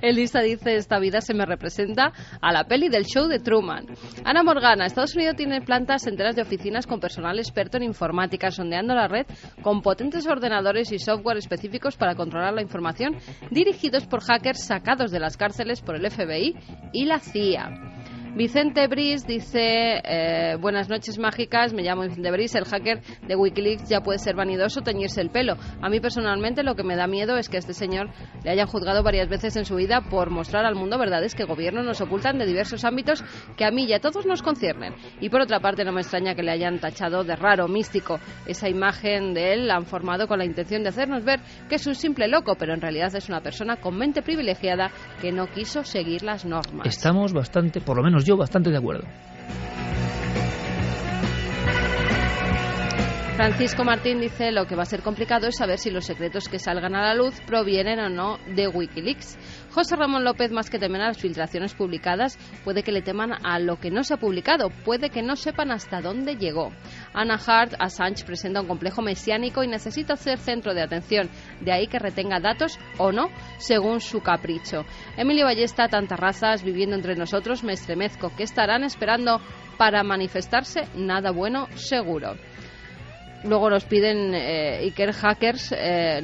Elisa dice: esta vida se me representa a la peli del show de Truman. Ana Morgana: Estados Unidos tiene plantas enteras de oficinas con personal experto en informática, sondeando la red con potentes ordenadores y software específicos para controlar la información, dirigidos por hackers sacados de las cárceles por el FBI y la CIA. Vicente Brice dice: buenas noches mágicas, me llamo Vicente Brice, el hacker de Wikileaks ya puede ser vanidoso, teñirse el pelo. A mí personalmente lo que me da miedo es que a este señor le hayan juzgado varias veces en su vida por mostrar al mundo verdades que gobiernos nos ocultan de diversos ámbitos que a mí y a todos nos conciernen. Y por otra parte no me extraña que le hayan tachado de raro, místico. Esa imagen de él la han formado con la intención de hacernos ver que es un simple loco, pero en realidad es una persona con mente privilegiada que no quiso seguir las normas. Estamos bastante, por lo menos yo, bastante de acuerdo. Francisco Martín dice: lo que va a ser complicado es saber si los secretos que salgan a la luz provienen o no de Wikileaks. José Ramón López: más que temer a las filtraciones publicadas, puede que le teman a lo que no se ha publicado, puede que no sepan hasta dónde llegó. Ana Hart: Assange presenta un complejo mesiánico y necesita ser centro de atención, de ahí que retenga datos o no, según su capricho. Emilio Ballesta: tantas razas viviendo entre nosotros, me estremezco. ¿Qué estarán esperando para manifestarse? Nada bueno, seguro. Luego nos piden Iker Hackers,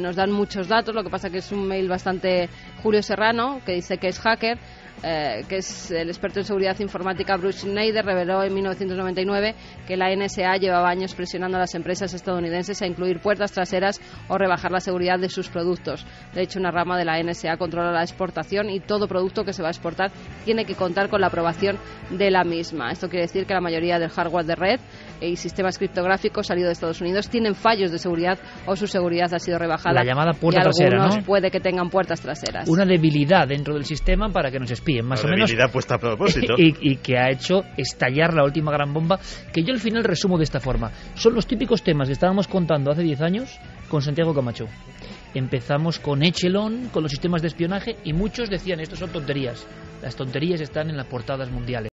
nos dan muchos datos, lo que pasa que es un mail bastante Julio Serrano, que dice que es hacker, que es el experto en seguridad informática Bruce Schneider, reveló en 1999 que la NSA llevaba años presionando a las empresas estadounidenses a incluir puertas traseras o rebajar la seguridad de sus productos. De hecho, una rama de la NSA controla la exportación y todo producto que se va a exportar tiene que contar con la aprobación de la misma. Esto quiere decir que la mayoría del hardware de red y sistemas criptográficos salido de Estados Unidos tienen fallos de seguridad o su seguridad ha sido rebajada. La llamada puerta trasera, ¿no? Puede que tengan puertas traseras. Una debilidad dentro del sistema para que nos espíen, más o menos. Debilidad puesta a propósito. Y que ha hecho estallar la última gran bomba, que yo al final resumo de esta forma. Son los típicos temas que estábamos contando hace 10 años con Santiago Camacho. Empezamos con Echelon, con los sistemas de espionaje, y muchos decían: estos son tonterías. Las tonterías están en las portadas mundiales.